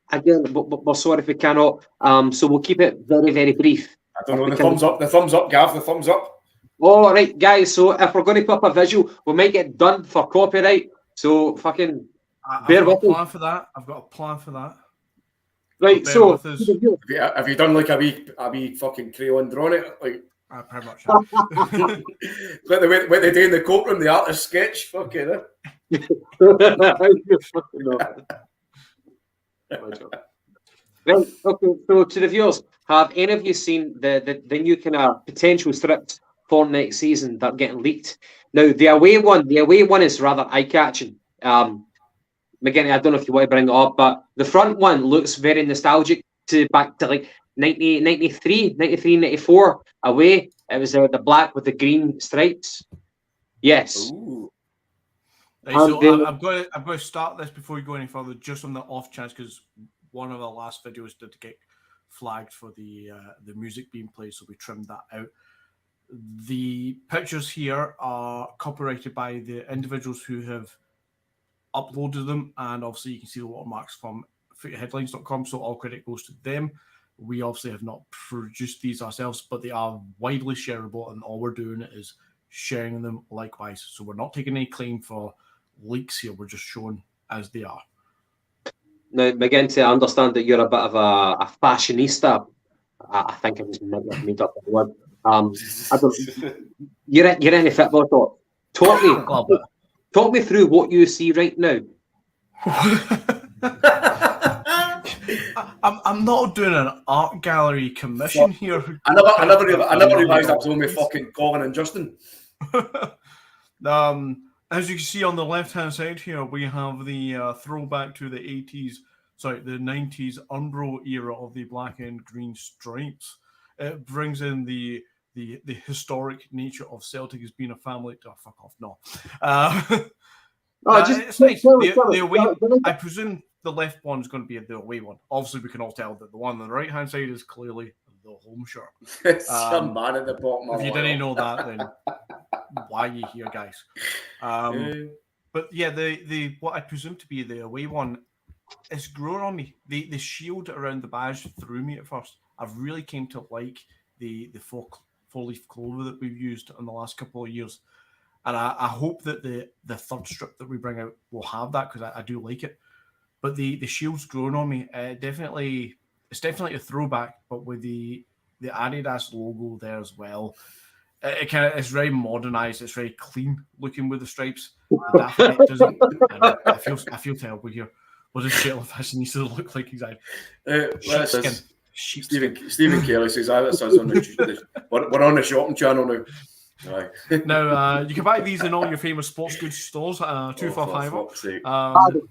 Again, we're sorry if we cannot. So we'll keep it very, very brief. I don't know. The thumbs up, Gav. The thumbs up. All right, guys. So if we're going to put up a visual, we might get done for copyright. So fucking bear with me. I've got a plan for that. Right. So have you done like a wee fucking crayon drawing it like? I pretty much have. What they do in the courtroom, the artist sketch. Fucking Right, okay, so to the viewers, have any of you seen the new kind of potential strips for next season that are getting leaked? Now, the away one is rather eye-catching. Again, I don't know if you want to bring it up, but the front one looks very nostalgic back to like 93, 94 away. It was the black with the green stripes. Yes. Right, so I'm going to start this before we go any further, just on the off chance, because one of the last videos did get flagged for the music being played, so we trimmed that out. The pictures here are copyrighted by the individuals who have uploaded them, and obviously you can see the watermarks from footyheadlines.com, so all credit goes to them. We obviously have not produced these ourselves, but they are widely shareable, and all we're doing is sharing them likewise. So we're not taking any claim for leaks here. We're just showing as they are. Now, begin to understand that you're a bit of a fashionista. I think I was made up the word. You're in football talk. Talk me through what you see right now. I'm not doing an art gallery commission here. I never realised that was only fucking Colin and Justin. As you can see on the left-hand side here, we have the throwback to the 90s Umbro era of the black and green stripes. It brings in the historic nature of Celtic as being a family. Oh, fuck off, no. It's nice. The away, I presume the left one's going to be the away one. Obviously, we can all tell that the one on the right-hand side is clearly the home shirt. Some man at the bottom. If you didn't know that, then why are you here, guys? But yeah, the what I presume to be the away one is grown on me. The shield around the badge threw me at first. I've really came to like the four-leaf clover that we've used in the last couple of years. And I hope that the third strip that we bring out will have that, because I do like it. But the shield's grown on me. It's definitely a throwback, but with the Adidas logo there as well. It's very modernized. It's very clean looking with the stripes. It doesn't. I feel terrible here. What does Shetland fashionista look like exactly? Stephen Kelly says, "That's us on the we're on the shopping channel now." Right. Now you can buy these in all your famous sports goods stores. 245.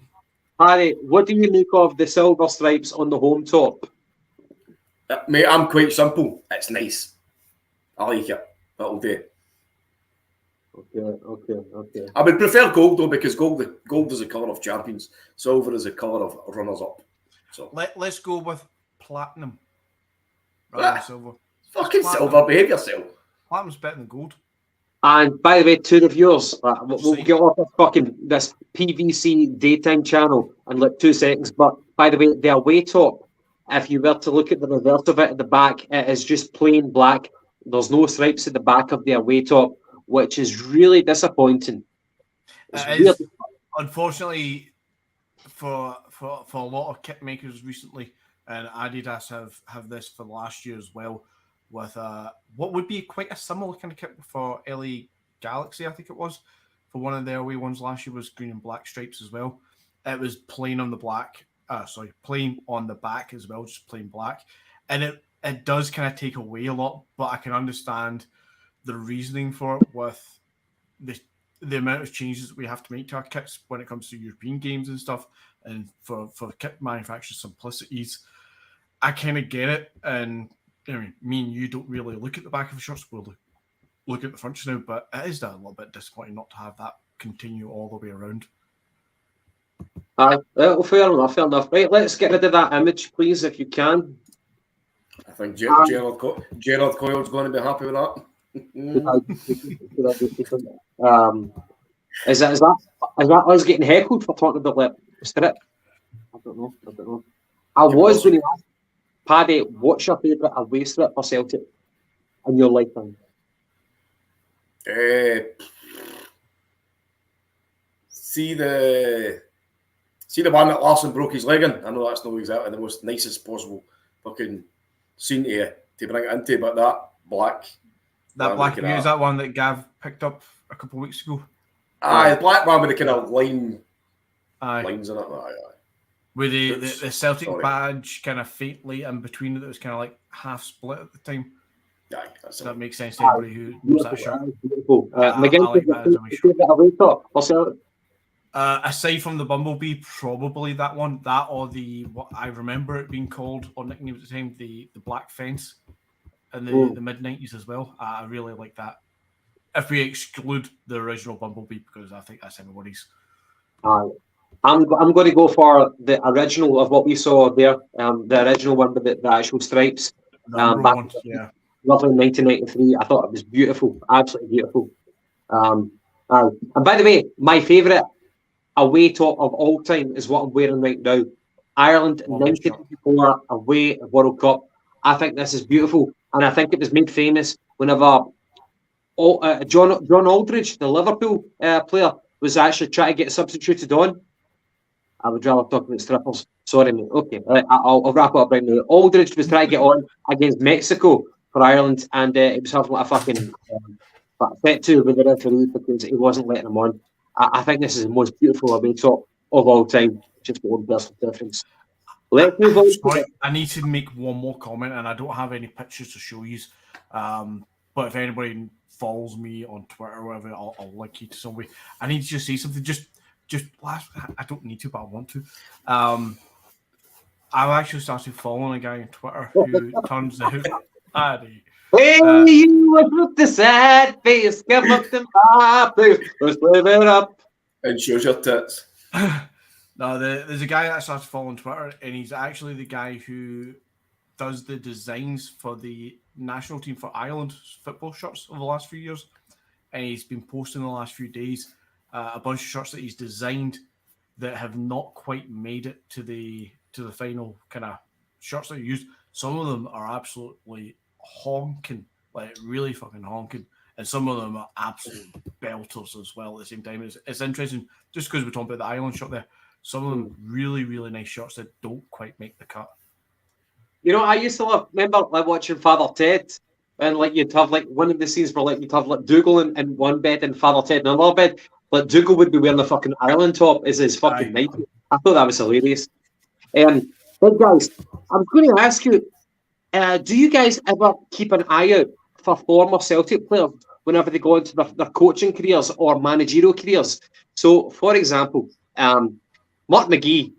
Harry, what do you make of the silver stripes on the home top? Mate, I'm quite simple. It's nice. I like it. That'll do. Okay. I would prefer gold though, because gold is the colour of champions. Silver is the colour of runners-up. So let's go with platinum. Rather than silver. Fucking silver, behave yourself. Platinum's better than gold. And by the way, two reviewers, we'll get off this PVC daytime channel in like 2 seconds. But by the way, the away top, if you were to look at the reverse of it at the back, it is just plain black. There's no stripes at the back of the away top, which is really disappointing. Unfortunately, for a lot of kit makers recently, and Adidas have this for last year as well, with what would be quite a similar kind of kit for LA Galaxy, I think it was. For one of their away ones last year was green and black stripes as well. It was plain on the plain on the back as well, just plain black. And it does kind of take away a lot, but I can understand the reasoning for it with the amount of changes that we have to make to our kits when it comes to European games and stuff, and for kit manufacturers' simplicities. I kind of get it, and I mean, me and you don't really look at the back of the shirts, we'll look at the front now, but it is a little bit disappointing not to have that continue all the way around. Well, fair enough. Right, let's get rid of that image, please, if you can. I think Gerald Coyle's going to be happy with that. Is that us getting heckled for talking about the strip? I don't know. I was going to ask Paddy, what's your favourite away strip for Celtic in your lifetime? See the one that Larson broke his leg in. I know that's not exactly the most nicest possible fucking scene to bring it into, but that black. That black is that one that Gav picked up a couple of weeks ago? Aye, the black one with the kind of lines in it. Aye. With the Celtic badge kind of faintly in between it, that was kind of like half split at the time. Aye, that makes sense to everybody who knows that shirt. Aside from the Bumblebee, probably that one. That or what I remember it being called, or nicknamed at the time, the Black Fence in the mid-90s as well. I really like that. If we exclude the original Bumblebee, because I think that's everybody's. I'm going to go for the original of what we saw there, the original one with the actual stripes. Back lovely 1993. I thought it was beautiful, absolutely beautiful. And by the way, my favourite away top of all time is what I'm wearing right now. Ireland 1994 away World Cup. I think this is beautiful, and I think it was made famous whenever John Aldridge, the Liverpool player, was actually trying to get substituted on. I would rather talk about strippers. Sorry, mate. Okay, I'll wrap it up right now. Aldridge was trying to get on against Mexico for Ireland, and it was having like a fucking bet to with the referee because he wasn't letting him on. I think this is the most beautiful away top of all time. Just one personal difference. Let's move on. Sorry, I need to make one more comment, and I don't have any pictures to show you. But if anybody follows me on Twitter or whatever, I'll link you to somebody. I need to just say something. Just last. I don't need to, but I want to. I've actually started following a guy on Twitter who turns out Paddy. Hey, you with the sad face, come up to my place, let's live it up. And shows your tits. No, there's a guy that I started following Twitter, and he's actually the guy who does the designs for the national team for Ireland football shirts over the last few years. And he's been posting the last few days a bunch of shirts that he's designed that have not quite made it to the final kind of shirts that he used. Some of them are absolutely honking, like really fucking honking. And some of them are absolute belters as well at the same time. It's interesting, just because we're talking about the Ireland shirt there, some of them really, really nice shirts that don't quite make the cut. You know, I used to remember like watching Father Ted, and like you'd have like one of the scenes where like you'd have like Dougal in one bed and Father Ted in another bed. Like Dougal would be wearing the fucking Ireland top as his fucking night. I thought that was hilarious. But guys, I'm going to ask you, do you guys ever keep an eye out for former Celtic players whenever they go into their coaching careers or managerial careers? So, for example, Mark McGee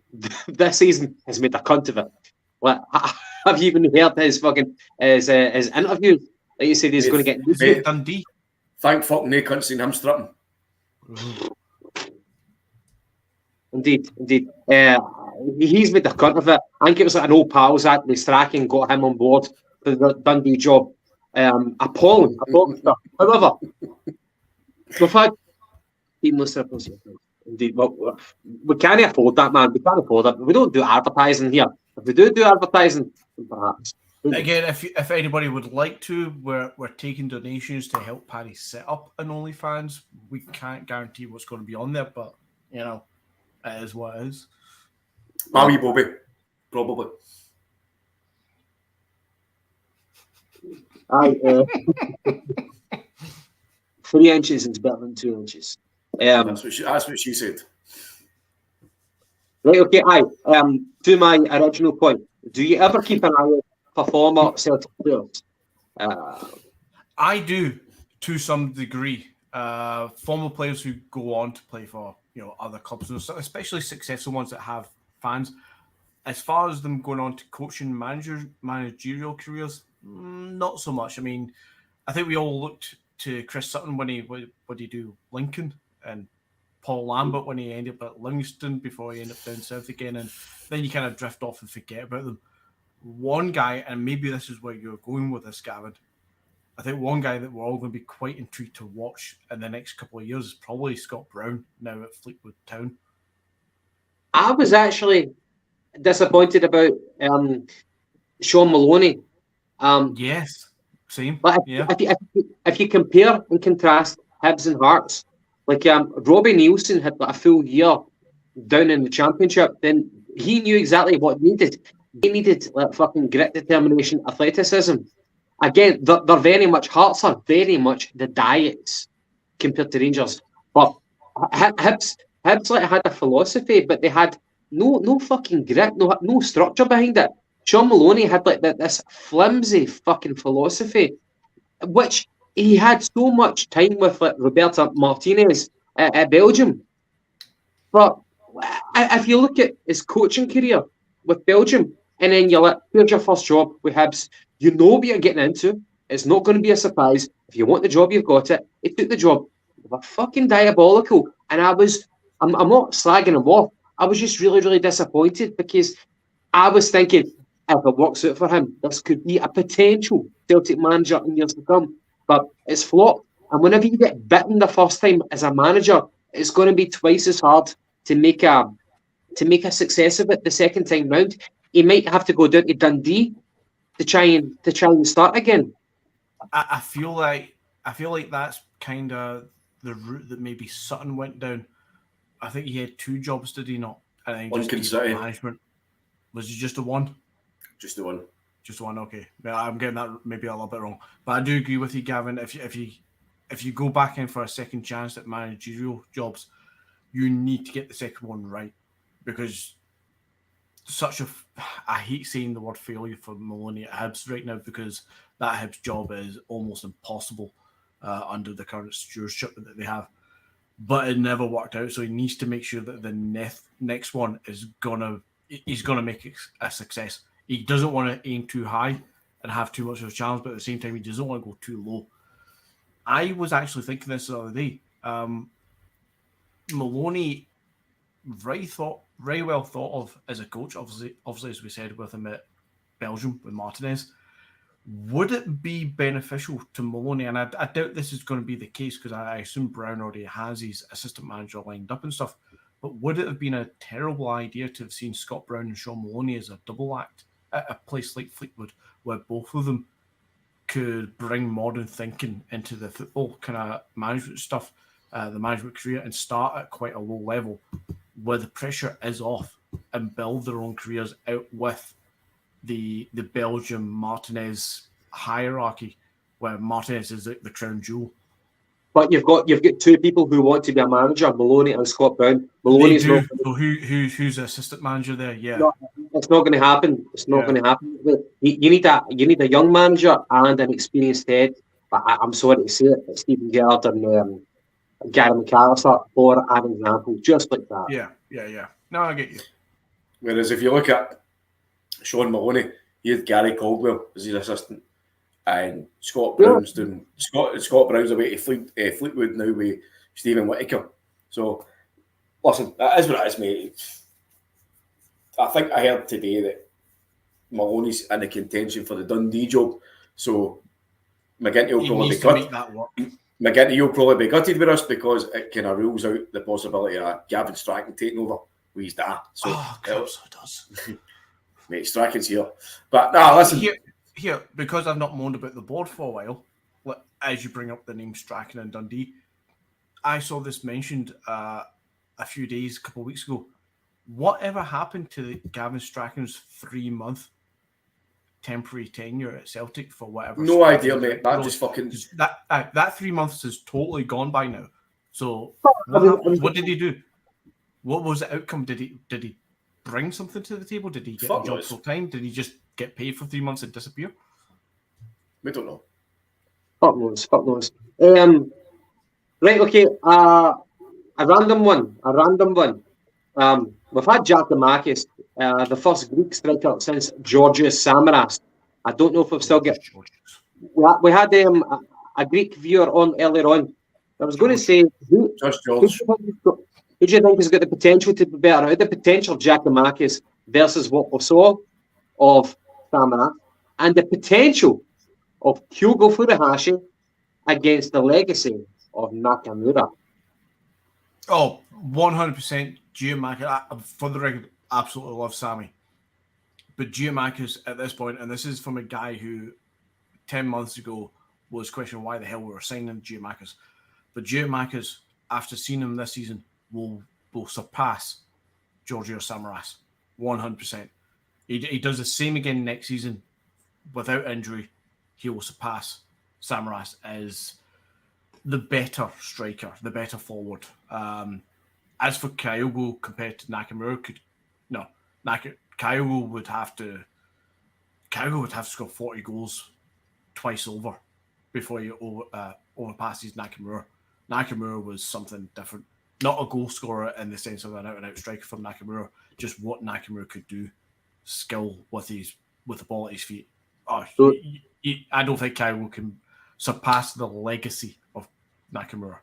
this season has made a cunt of it. Like, have you even heard his interview? Like you said, he's going to get Dundee. Thank fuck they couldn't see him stripping. Indeed. He's made a cunt of it. I think it was like an old pals act. Strachan got him on board for the Dundee job. Appalling stuff. However, we've had seamless representation. Indeed, well, we can't afford that, man. We can't afford it. We don't do advertising here. If we do advertising, perhaps. Again, if anybody would like to, we're taking donations to help Paddy set up an OnlyFans. We can't guarantee what's going to be on there, but you know, it is what it is. Bobby Bobby, probably. 3 inches is better than 2 inches. That's what she said. Right, okay, to my original point, do you ever keep an eye out for former Celtic players? I do, to some degree. Former players who go on to play for other clubs, especially successful ones that have fans. As far as them going on to coaching managerial careers, not so much. I mean, I think we all looked to Chris Sutton when what did he do? Lincoln, and Paul Lambert when he ended up at Livingston before he ended up down south again, and then you kind of drift off and forget about them. One guy, and maybe this is where you're going with this, Gavin, I think one guy that we're all going to be quite intrigued to watch in the next couple of years is probably Scott Brown, now at Fleetwood Town. I was actually disappointed about Sean Maloney. Yes, same. But if you compare and contrast Hibs and Hearts, like Robbie Nielsen had like a full year down in the Championship, then he knew exactly what he needed. He needed like fucking grit, determination, athleticism. Again, they're very much, Hearts are very much the Diets compared to Rangers. But Hibs like had a philosophy, but they had no fucking grit, no structure behind it. Sean Maloney had like this flimsy fucking philosophy, which he had so much time with like Roberto Martinez at Belgium. But if you look at his coaching career with Belgium, and then you're like, here's your first job with Hibs, you know what you're getting into. It's not going to be a surprise. If you want the job, you've got it. He took the job. They were fucking diabolical. And I'm not slagging him off. I was just really, really disappointed because I was thinking, if it works out for him, this could be a potential Celtic manager in years to come. But it's flopped. And whenever you get bitten the first time as a manager, it's going to be twice as hard to make a success of it the second time round. He might have to go down to Dundee to try and start again. I feel like that's kind of the route that maybe Sutton went down. I think he had 2 jobs, did he not? I think just management. Was it just the one? Just the one. Just one. Okay, I'm getting that maybe a little bit wrong, but I do agree with you, Gavin. If you go back in for a second chance at managerial jobs, you need to get the second one right, because such a, I hate saying the word failure for Maloney at Hibs right now, because that Hibs job is almost impossible under the current stewardship that they have. But it never worked out, so he needs to make sure that the next one he's gonna make it a success. He doesn't want to aim too high and have too much of a challenge, but at the same time, he doesn't want to go too low. I was actually thinking this the other day. Maloney, very well thought of as a coach. Obviously, as we said with him at Belgium with Martinez. Would it be beneficial to Maloney? And I doubt this is going to be the case, because I assume Brown already has his assistant manager lined up and stuff. But would it have been a terrible idea to have seen Scott Brown and Sean Maloney as a double act at a place like Fleetwood, where both of them could bring modern thinking into the football kind of management stuff, the management career, and start at quite a low level where the pressure is off, and build their own careers out with the Belgium Martinez hierarchy, where Martinez is the crown jewel. But you've got two people who want to be a manager, Maloney and Scott Brown. Maloney's they do. not. So who's the assistant manager there? Yeah, it's not going to happen. It's not going to happen. You need a young manager and an experienced head. But I'm sorry to say it, but Stephen Gerrard and Gary McAllister for an example, just like that. Yeah. No, I get you. Whereas if you look at Sean Maloney, he had Gary Caldwell as his assistant, and Scott Brown's doing Scott Brown's away to Fleetwood now with Stephen Whittaker. So, listen, that is what it is, mate. I think I heard today that Maloney's in the contention for the Dundee job. So, McGinty will probably be gutted. McGinty will probably be gutted with us, because it kind of rules out the possibility of Gavin Strachan taking over with his dad. So, of course it does. Mate, Strachan's here. But listen. Here, because I've not moaned about the board for a while, as you bring up the name Strachan and Dundee, I saw this mentioned a couple of weeks ago. Whatever happened to Gavin Strachan's 3-month temporary tenure at Celtic for whatever? No idea, mate. That just fucking... That 3 months is totally gone by now. So what did he do? What was the outcome? Did he bring something to the table? Did he get a job full time? Did he just get paid for 3 months and disappear? We don't know. Fuck knows. Right, okay. A random one. We've had Giacomakis, the first Greek striker since Georgios Samaras. I don't know if we've still got... We had a Greek viewer on earlier on. I was going to say... Who do you think has got the potential to be better? The potential of Giacomakis versus what we saw of Samaras, and the potential of Hugo Furuhashi against the legacy of Nakamura. Oh, 100% Giacomakis. For the record, absolutely love Sammy. But Giacomakis at this point, and this is from a guy who 10 months ago was questioning why the hell we were signing Giacomakis. But Giacomakis, after seeing him this season, will surpass Georgios Samaras 100%. He does the same again next season without injury. He will surpass Samaras as the better striker, the better forward. As for Kyogo compared to Nakamura, Kyogo would have to score 40 goals twice over before he overpasses Nakamura. Nakamura was something different. Not a goal scorer in the sense of an out-and-out striker from Nakamura, just what Nakamura could do, skill with the ball at his feet. I don't think Kyogo can surpass the legacy of Nakamura.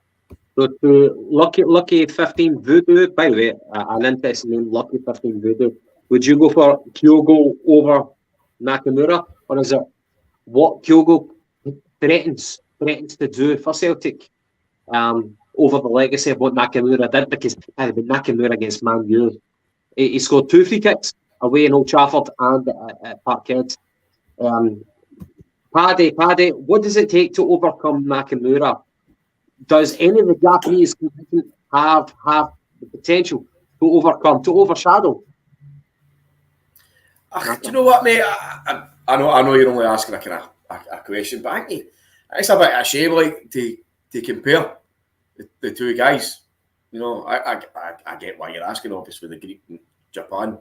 So to Lucky 15 Voodoo, by the way, an interesting name, Lucky 15 Voodoo. Would you go for Kyogo over Nakamura, or is it what Kyogo threatens to do for Celtic over the legacy of what Nakamura did? Because Nakamura against Man U, he scored 2 free kicks away in Old Trafford and at Parkhead. Paddy, what does it take to overcome Nakamura? Does any of the Japanese have the potential to overshadow? Do you know what, mate? I know you're only asking a question, but I think it's a bit of a shame, like, to compare the two guys. You know, I get why you're asking, obviously, the Greek and Japan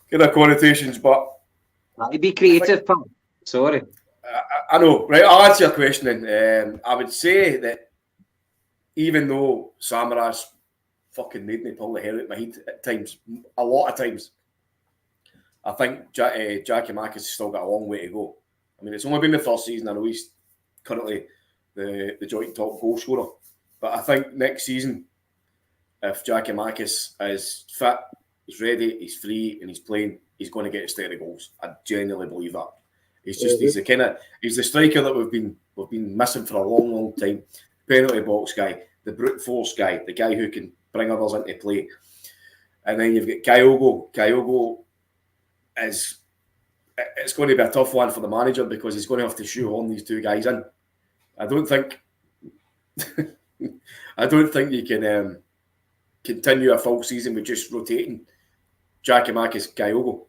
kind of connotations, but That'd be creative, pal. Sorry. I know, right? I'll answer your question then. I would say that even though Samaras fucking made me pull the hair out my head at times, a lot of times, I think Jackie Mack has still got a long way to go. I mean, it's only been the first season. I know he's currently the joint top goal scorer, but I think next season, if Jackie Mack is fit, he's ready, he's free, and he's playing, he's going to get his 30 goals. I genuinely believe that. He's the striker that we've been missing for a long time. Penalty box guy, the brute force guy, the guy who can bring others into play. And then you've got Kyogo. Kyogo it's going to be a tough one for the manager because he's going to have to shoehorn these two guys in. I don't think you can continue a full season with just rotating Jackie Mack's Kyogo.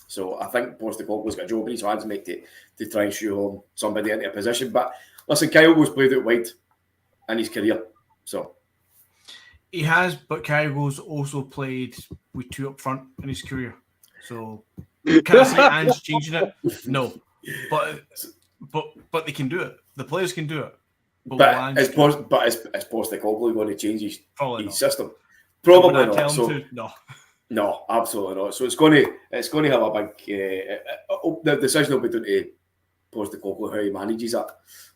So I think Postecoglou's got a job in his hands, mate, to try and shoehorn somebody into a position. But listen, Kyogo's played out wide in his career. So he has, but Kyogo's also played with two up front in his career. So can I say Ange changing it? No. But they can do it. The players can do it. But is Postecoglou going to change his system? Probably not. So, no, absolutely not. So it's going to have a big. The decision will be down to Postecoglou how he manages it.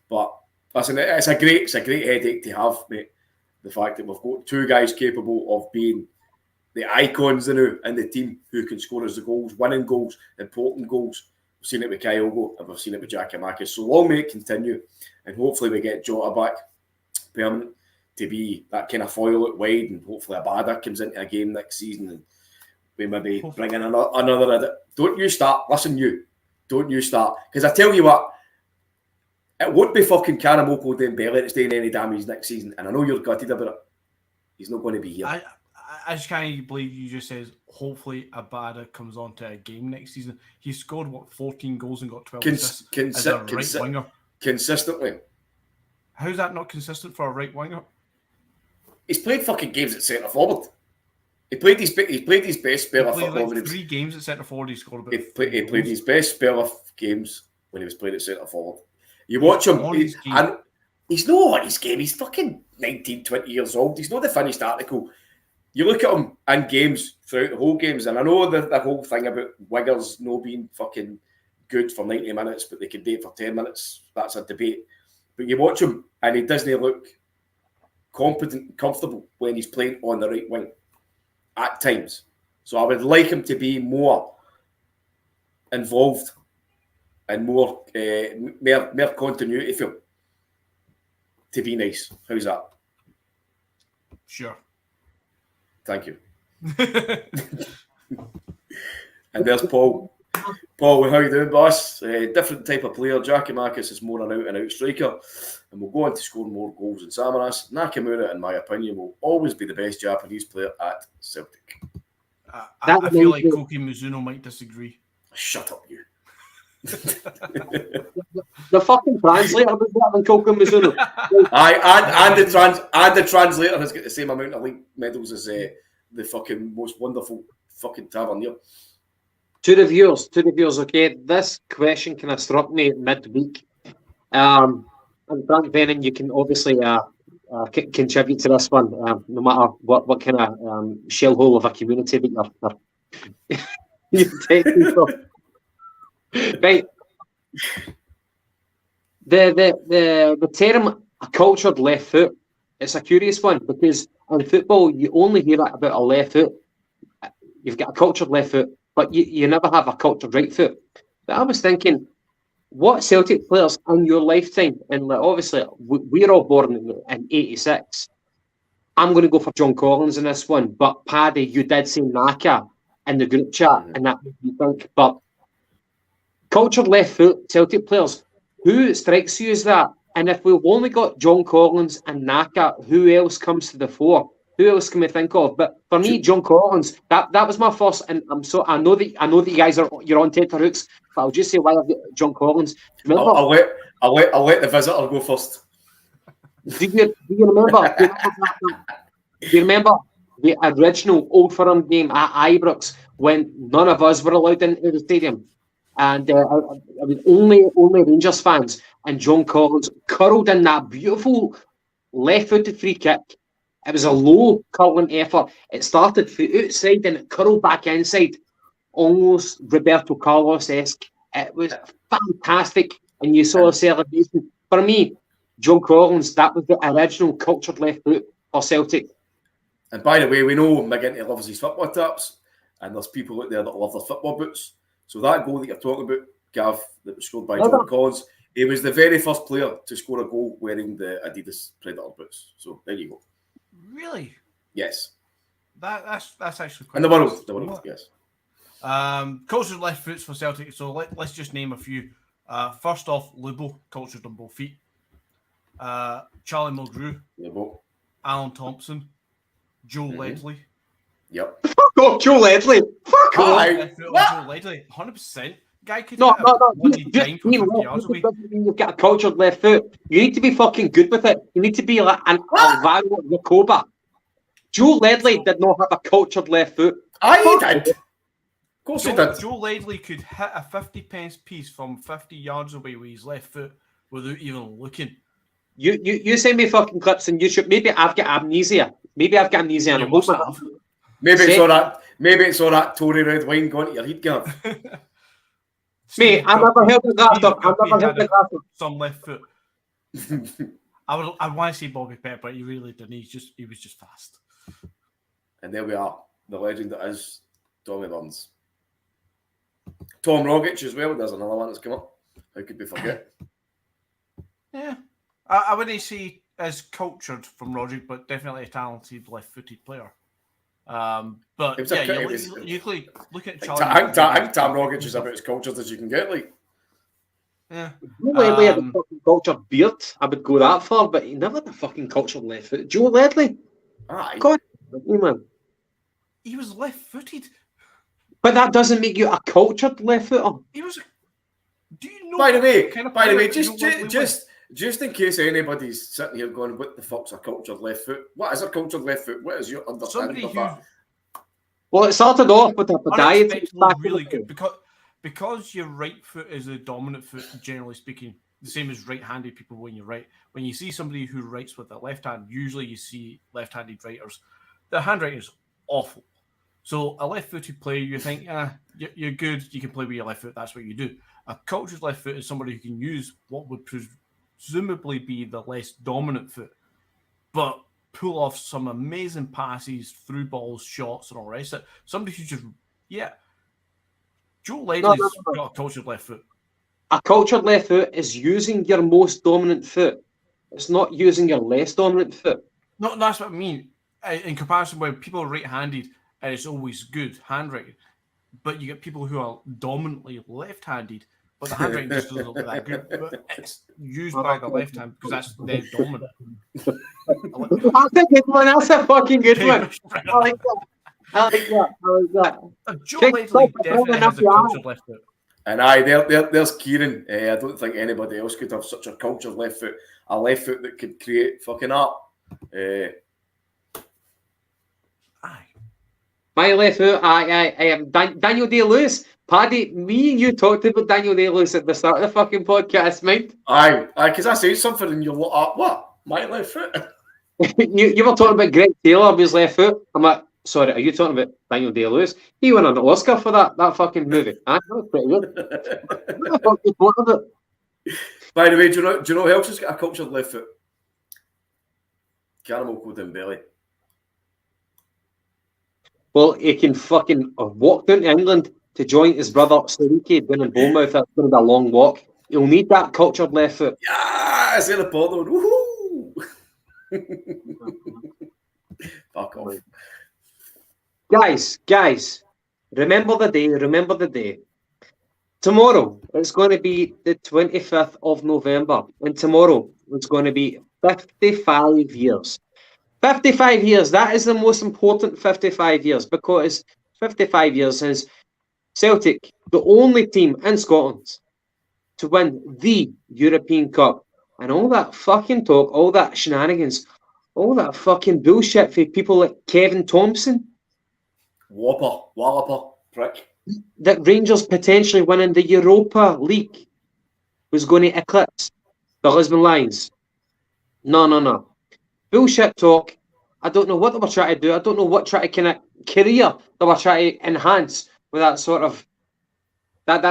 But listen, it's a great headache to have, mate. The fact that we've got two guys capable of being the icons in the team who can score us the goals, winning goals, important goals. We've seen it with Kyogo and we've seen it with Jackie Mack. So long may it continue, and hopefully we get Jota back permanent to be that kind of foil out wide, and hopefully Abada comes into a game next season and we maybe bring in another. Don't you start. Listen, don't you start. Because I tell you what, it won't be fucking Karamoko Dembele that's doing any damage next season, and I know you're gutted about it. He's not going to be here. I just can't believe you just says hopefully Abada comes on to a game next season. He scored 14 goals and got 12 assists as a right winger consistently. How's that not consistent for a right winger? He's played fucking games at centre forward. He played his best spell of football. Like 3 games at centre forward. He scored about. He played his best spell of games when he was playing at centre forward. You watch him, and he's not on his game. He's fucking 19, 20 years old. He's not the finished article. You look at him in games throughout the whole games, and I know the whole thing about wingers not being fucking good for 90 minutes, but they can do it for 10 minutes. That's a debate. But you watch him, and he doesn't look competent, comfortable when he's playing on the right wing at times. So I would like him to be more involved and more continuity feel. To be nice. How's that? Sure. Thank you. And there's Paul. Paul, how you doing, boss? Different type of player. Jackie Marcus is more an out-and-out striker and will go on to score more goals than Samaras. Nakamura, in my opinion, will always be the best Japanese player at Celtic. I feel like Koki Mizuno might disagree. Shut up, you. The fucking translator was better than Koki Mizuno. And the translator has got the same amount of league medals as the fucking most wonderful fucking tavernier. To the viewers, okay, this question kind of struck me midweek. And Frank Vennon, you can obviously contribute to this one, no matter what kind of shellhole of a community that you're taking from. Right. The term a cultured left foot, it's a curious one because in football you only hear that about a left foot. You've got a cultured left foot, but you never have a cultured right foot. But I was thinking, what Celtic players in your lifetime, and obviously we're all born in 86. I'm going to go for John Collins in this one, but Paddy, you did say Naka in the group chat, and that made me think. But cultured left foot Celtic players, who strikes you as that? And if we've only got John Collins and Naka, who else comes to the fore? Who else can we think of? But for me, John Collins, that was my first. And I know that you guys you're on tenterhooks, but I'll just say why I've got John Collins. Remember, I'll let the visitor go first. Do you remember? Do you remember the original Old Firm game at Ibrox when none of us were allowed into the stadium. And I was only Rangers fans. And John Collins curled in that beautiful left-footed free kick. It was a low curling effort. It started from outside and it curled back inside. Almost Roberto Carlos-esque. It was fantastic. And you saw a celebration. For me, John Collins, that was the original cultured left foot for Celtic. And by the way, we know McGinty loves his football tips, and there's people out there that love their football boots. So that goal that you're talking about, Gav, that was scored by John Collins, he was the very first player to score a goal wearing the Adidas Predator boots. So there you go. Really? Yes. That's actually quite in the world, yes. Cultured left foots for Celtic. So let's just name a few. First off, Lubo, cultured on both feet. Charlie Mulgrew, Lubo. Alan Thompson, Joe Ledley. Yep. Fuck off, Joe Ledley. Fuck off. Joe Ledley, 100%. Guy could No. You've got a cultured left foot. You need to be fucking good with it. You need to be like an Alvaro Recoba. Joe Ledley did not have a cultured left foot. I did. Of course he did. Joe Ledley could hit a 50-pence piece from 50 yards away with his left foot without even looking. You send me fucking clips on YouTube. Maybe I've got amnesia. Maybe Maybe it's all that Tory red wine going to your head, Gav. Mate, I've never heard of that. Some left foot. I want to say Bobby Pett, but he really didn't. He was just fast. And there we are, the legend that is Tommy Burns. Tom Rogic as well. There's another one that's come up. How could we forget? Yeah, I wouldn't say as cultured from Rogic, but definitely a talented left-footed player. But yeah, you look at Charlie. I think Tom Rogic is about as cultured as you can get. Like, yeah, Ledley had a fucking cultured beard. I would go that far, but he never had a fucking cultured left foot. Joe Ledley. Aye. God, man. He was left-footed. But that doesn't make you a cultured left footer. He was. Do you know? By the way, just in case anybody's sitting here going, "What the fuck's a cultured left foot? What is a cultured left foot? What is your understanding of that?" Well, it started off with a podiatrist. Really good because your right foot is the dominant foot, generally speaking. The same as right-handed people when you're right. When you see somebody who writes with the left hand, usually you see left-handed writers. The handwriting is awful. So a left-footed player, you think, you're good, you can play with your left foot, that's what you do. A cultured left foot is somebody who can use what would presumably be the less dominant foot, but pull off some amazing passes, through balls, shots, and all the rest of it. Somebody who just, Joe Ledley's got a cultured left foot. A cultured left foot is using your most dominant foot. It's not using your less dominant foot. No, that's what I mean. In comparison, when people are right-handed, and it's always good handwriting, but you get people who are dominantly left-handed, but the handwriting just doesn't look that good. But it's used by the left hand because that's their dominant. That's a good one. That's a fucking good one. I like that. Joe Ledley definitely has a cultured left foot. And there's Kieran. I don't think anybody else could have such a cultured left foot. A left foot that could create fucking art. My left foot, I am Daniel Day-Lewis. Paddy, me and you talked about Daniel Day-Lewis at the start of the fucking podcast, mate. Aye, because I said something and you're like, what? My left foot? you were talking about Greg Taylor with his left foot. I'm like, sorry, are you talking about Daniel Day-Lewis? He won an Oscar for that fucking movie. That was pretty good. By the way, do you know who else has got a cultured left foot? Caramel Dembele. Well, he can fucking walk down to England to join his brother Sariki down in Bournemouth. That's going to be a long walk. He'll need that cultured left foot. Yeah, I see the ball. Woohoo! Fuck off. Guys, remember the day. Tomorrow, it's going to be the 25th of November. And tomorrow, it's going to be 55 years. 55 years, that is the most important 55 years because 55 years is Celtic, the only team in Scotland to win the European Cup. And all that fucking talk, all that shenanigans, all that fucking bullshit for people like Kevin Thompson. Walloper, prick. that Rangers potentially winning the Europa League was going to eclipse the Lisbon Lions. No. Bullshit talk. I don't know what they were trying to do. I don't know what kind of career they were trying to enhance with that sort of that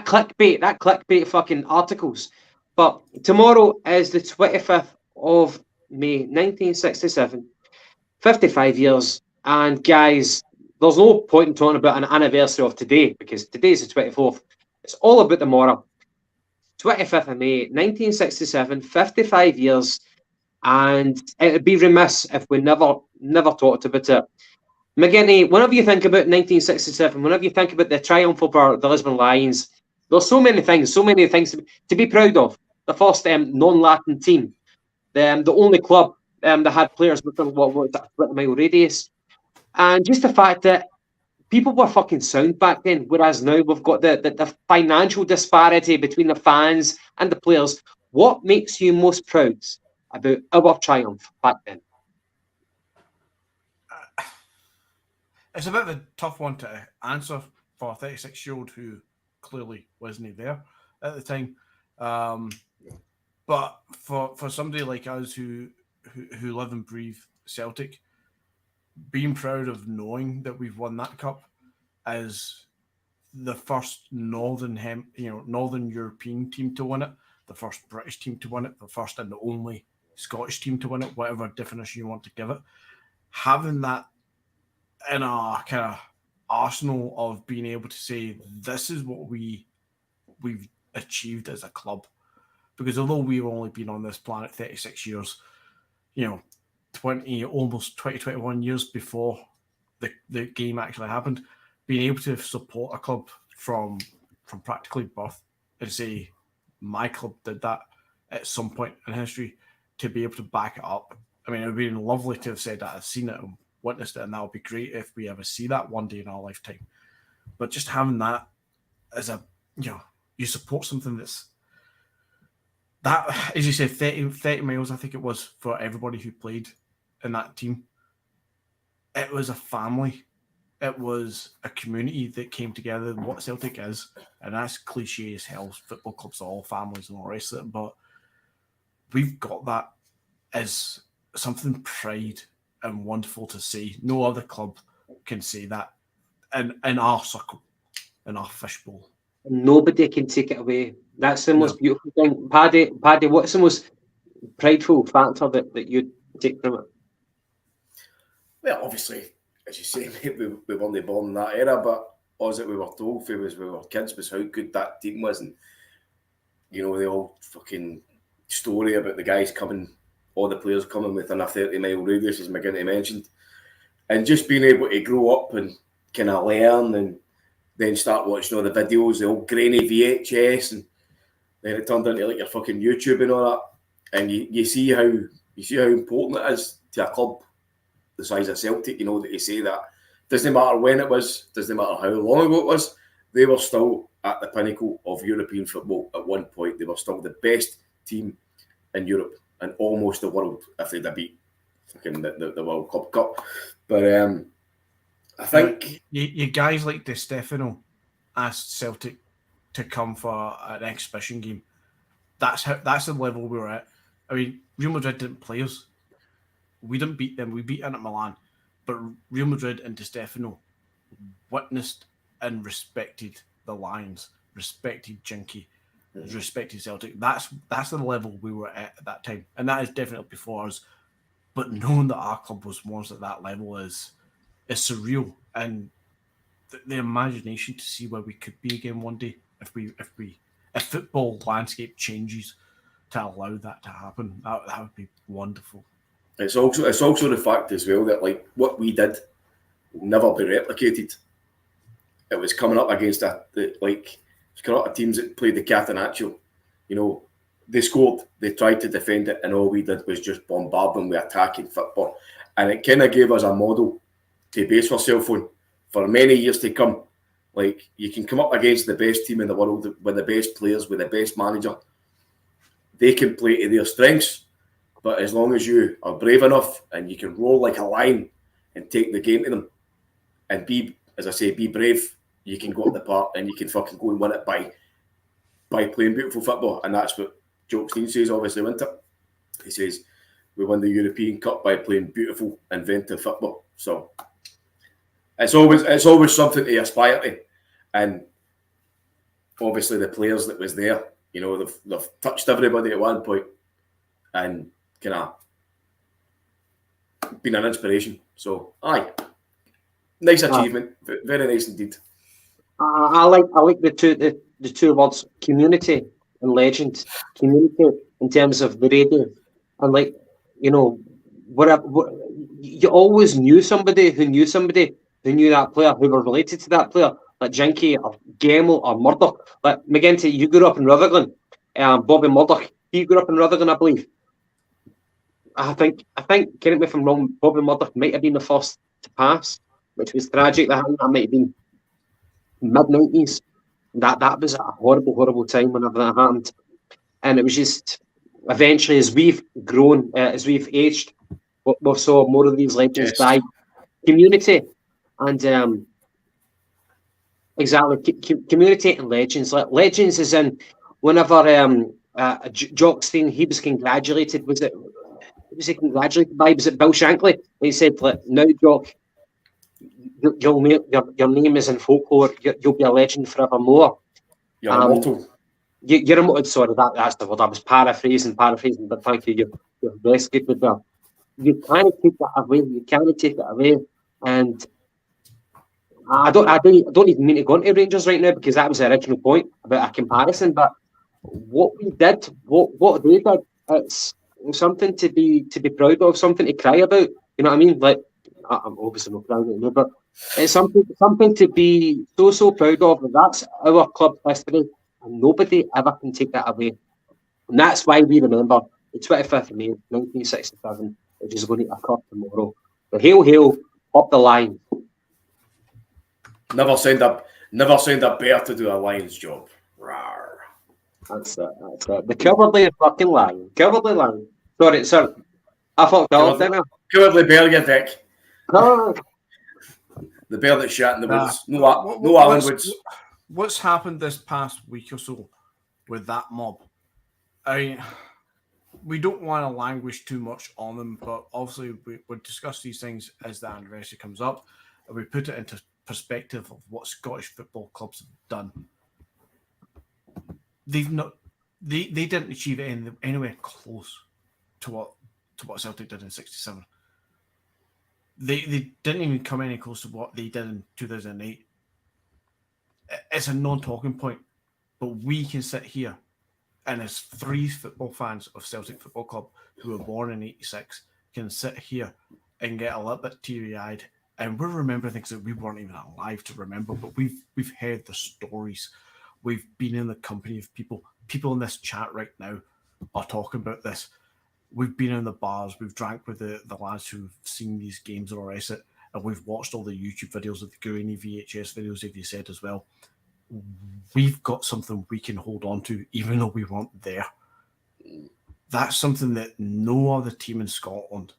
clickbait fucking articles. But tomorrow is the 25th of May, 1967. 55 years. And guys, there's no point in talking about an anniversary of today because today's the 24th. It's all about tomorrow. 25th of May, 1967, 55 years. And it would be remiss if we never talked about it. McGinty, whenever you think about 1967, whenever you think about the triumph over the Lisbon Lions, there's so many things to be proud of. The first non-Latin team, the only club that had players within what 20-mile radius, and just the fact that people were fucking sound back then, whereas now we've got the financial disparity between the fans and the players. What makes you most proud about our triumph back then? It's a bit of a tough one to answer for a 36-year-old who clearly wasn't there at the time. But for somebody like us who live and breathe Celtic, being proud of knowing that we've won that cup as the first Northern European team to win it, the first British team to win it, the first and the only Scottish team to win it, whatever definition you want to give it, having that in a kind of arsenal of being able to say this is what we've achieved as a club. Because although we've only been on this planet 36 years, 21 years before the game actually happened, being able to support a club from practically birth and say my club did that at some point in history, to be able to back it up. I mean, it would be lovely to have said that I've seen it and witnessed it, and that would be great if we ever see that one day in our lifetime. But just having that as a, you support something that, as you said, 30 miles, I think it was, for everybody who played in that team. It was a family. It was a community that came together, what Celtic is. And that's cliche as hell. Football clubs are all families and all the rest of it. But we've got that as something pride and wonderful to see. No other club can say that in our circle, in our fishbowl. Nobody can take it away. That's the most beautiful thing. Paddy, what's the most prideful factor that you'd take from it? Well, obviously, as you say, mate, we weren't born in that era, but as we were told when we were kids was how good that team was. And, the old fucking story about the guys coming, all the players coming within a 30-mile radius, as McGinty mentioned. And just being able to grow up and kind of learn and then start watching all the videos, the old grainy VHS, and then it turned into like your fucking YouTube and all that. And you see how important it is to a club the size of Celtic, that you say that. Doesn't matter when it was, doesn't matter how long ago it was, they were still at the pinnacle of European football at one point. They were still the best team in Europe and almost the world if they'd have beat fucking the World Cup. But I think you guys like Di Stefano asked Celtic to come for an exhibition game. That's the level we were at. I mean, Real Madrid didn't play us. We didn't beat them. We beat Inter Milan, but Real Madrid and Di Stefano witnessed and respected the Lions, respected Jinky, respected Celtic. That's the level we were at that time, and that is definitely before us. But knowing that our club was once at that level is surreal, and the imagination to see where we could be again one day if football landscape changes to allow that to happen. That would be wonderful. It's also the fact as well that like what we did will never be replicated. It was coming up against teams that played the Catenaccio. They scored, they tried to defend it, and all we did was just bombard them with attacking football. And it kind of gave us a model to base ourselves on for many years to come. Like, you can come up against the best team in the world with the best players, with the best manager. They can play to their strengths, but as long as you are brave enough and you can roll like a lion and take the game to them and be as I say, be brave. You can go up the park and you can fucking go and win it by playing beautiful football. And that's what Joe Steen says, obviously, isn't it? He says, we won the European Cup by playing beautiful, inventive football. So it's always something to aspire to. And obviously the players that was there, you know, they've touched everybody at one point and kind of been an inspiration. So, aye. Nice achievement. Very nice indeed. I like the two words, community and legend. Community in terms of the radio, and like, you know, you always knew somebody who knew that player, who were related to that player, like Jinky or Gemmell or Murdoch. Like McGinty, you grew up in Rutherglen. Bobby Murdoch, he grew up in Rutherglen, I believe. I think, correct me if I'm wrong, Bobby Murdoch might have been the first to pass, which was tragic. That might have been mid-90s. That was a horrible time whenever that happened. And it was just, eventually, as we've grown, as we've aged, we saw more of these legends die. Community and exactly, community and legends. Legends is in, whenever Jock Stein, he was congratulated, was it congratulated by, was it Bill Shankly? He said, now Jock, your name is in folklore, you'll be a legend forevermore. You're immortal. You're immortal. Sorry, that's the word. I was paraphrasing, but thank you. You're best good with that. You can't take that away. And I don't even mean to go into Rangers right now, because that was the original point about a comparison. But what we did, what they did, it's something to be proud of, something to cry about. You know what I mean? Like, I'm obviously not proud of it, but it's something to be so proud of. And that's our club history, and nobody ever can take that away. And that's why we remember the 25th of May, 1967, which is going to occur tomorrow. But hail, up the line. Never send a bear to do a lion's job. Rawr. That's it. The cowardly fucking lion. Cowardly lion. Sorry, sir. I fucked up, didn't I? Cowardly bear, you dick. Oh. The bear that shat in the woods. No Alan Woods. What's happened this past week or so with that mob? We don't want to languish too much on them, but obviously we would discuss these things as the anniversary comes up, and we put it into perspective of what Scottish football clubs have done. They didn't achieve anywhere close to what Celtic did in '67. They didn't even come any close to what they did in 2008. It's a non-talking point, but we can sit here, and as three football fans of Celtic Football Club who were born in '86, can sit here and get a little bit teary-eyed, and we're remembering things that we weren't even alive to remember, but we've heard the stories. We've been in the company of people in this chat right now are talking about this. We've been in the bars, we've drank with the lads who've seen these games or rest it, and we've watched all the YouTube videos of the Goonie VHS videos, if you said as well. We've got something we can hold on to, even though we weren't there. That's something that no other team in Scotland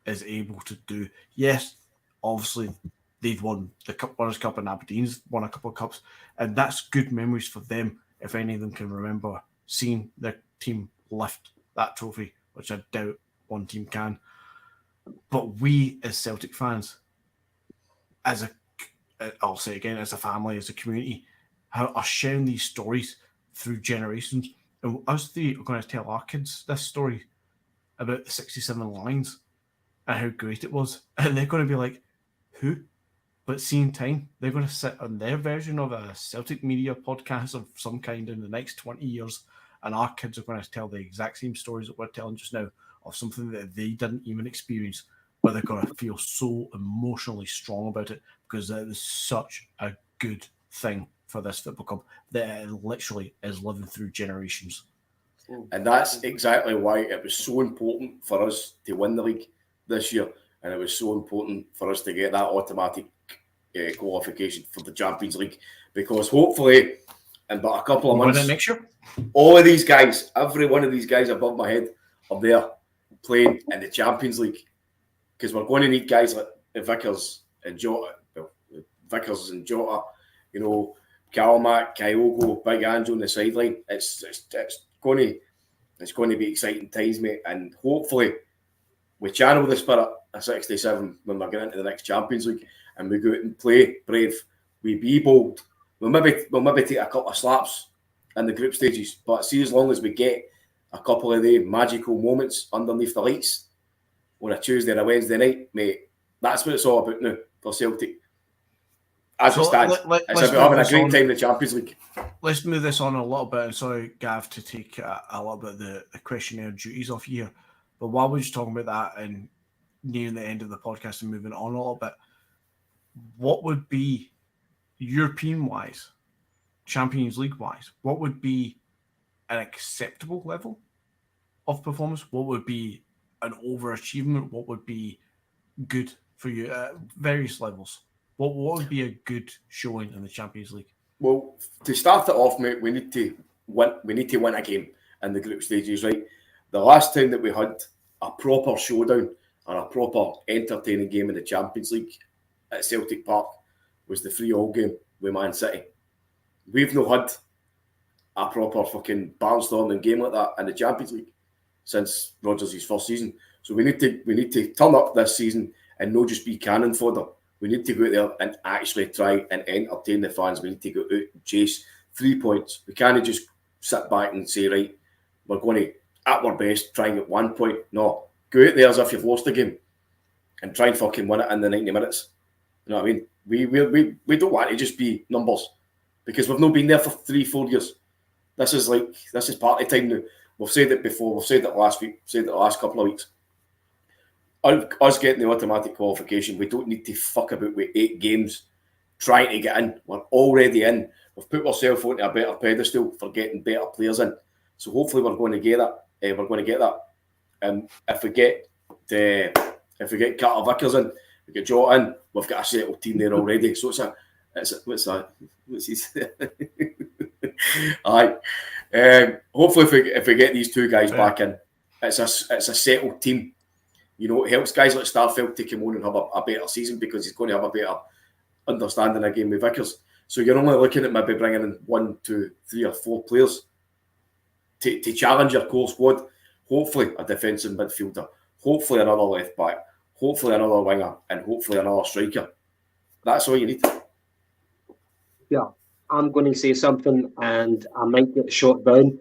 is able to do. Yes, obviously, they've won the Winners' Cup, and Aberdeen's won a couple of cups, and that's good memories for them, if any of them can remember seeing their team lift that trophy, which I doubt one team can. we as Celtic fans, I'll say again, as a family, as a community, are sharing these stories through generations. And us three are going to tell our kids this story about the 67 Lions and how great it was. And they're going to be like, who? But seeing time, they're going to sit on their version of a Celtic media podcast of some kind in the next 20 years. And our kids are going to tell the exact same stories that we're telling just now of something that they didn't even experience, but they're going to feel so emotionally strong about it because it is such a good thing for this football club that it literally is living through generations. And that's exactly why it was so important for us to win the league this year. And it was so important for us to get that automatic qualification for the Champions League, because hopefully in about a couple of months, next year, all of these guys, every one of these guys above my head, are there playing in the Champions League, because we're going to need guys like Vickers and Jota. Well, Vickers and Jota, you know, Calmac, Kyogo, Big Ange on the sideline. It's going to be exciting times, mate, and hopefully we channel the spirit of 67 when we're getting into the next Champions League and we go out and play brave. We be bold. We'll maybe take a couple of slaps in the group stages, but see, as long as we get a couple of the magical moments underneath the lights on a Tuesday or a Wednesday night, mate, that's what it's all about now for Celtic. As it stands, it's about having a great time in the Champions League. Let's move this on a little bit. And sorry, Gav, to take a little bit of the questionnaire duties off you here. But while we're just talking about that and nearing the end of the podcast and moving on a little bit, what would be European-wise, Champions League-wise, what would be an acceptable level of performance? What would be an overachievement? What would be good for you at various levels? What would be a good showing in the Champions League? Well, to start it off, mate, we need to win a game in the group stages, right? The last time that we had a proper showdown or a proper entertaining game in the Champions League at Celtic Park was the 3-3 game with Man City. We've not had a proper fucking barnstorming game like that in the Champions League since Rodgers' first season. So we need to turn up this season and not just be cannon fodder. We need to go out there and actually try and entertain the fans. We need to go out and chase 3 points. We can't just sit back and say, right, we're going to, at our best, try and get 1 point. No, go out there as if you've lost the game and try and fucking win it in the 90 minutes. You know what I mean? We don't want to just be numbers because we've not been there for 3-4 years. This is party time now. We've said it before. We've said it last week. We've said it the last couple of weeks. Us getting the automatic qualification, we don't need to fuck about with 8 games trying to get in. We're already in. We've put ourselves onto a better pedestal for getting better players in. So hopefully we're going to get that. If we get Carter-Vickers in, we get Jota in, we've got a settled team there already. So what's that? What's he say? Aye. Hopefully if we get these 2 guys back in, it's a settled team. You know, it helps guys like Starfelt to come on and have a better season because he's going to have a better understanding of game with Vickers. So you're only looking at maybe bringing in 1, 2, 3 or 4 players to challenge your core squad. Hopefully a defensive midfielder, hopefully another left back, hopefully another winger, and hopefully another striker. That's all you need. Yeah, I'm going to say something and I might get shot down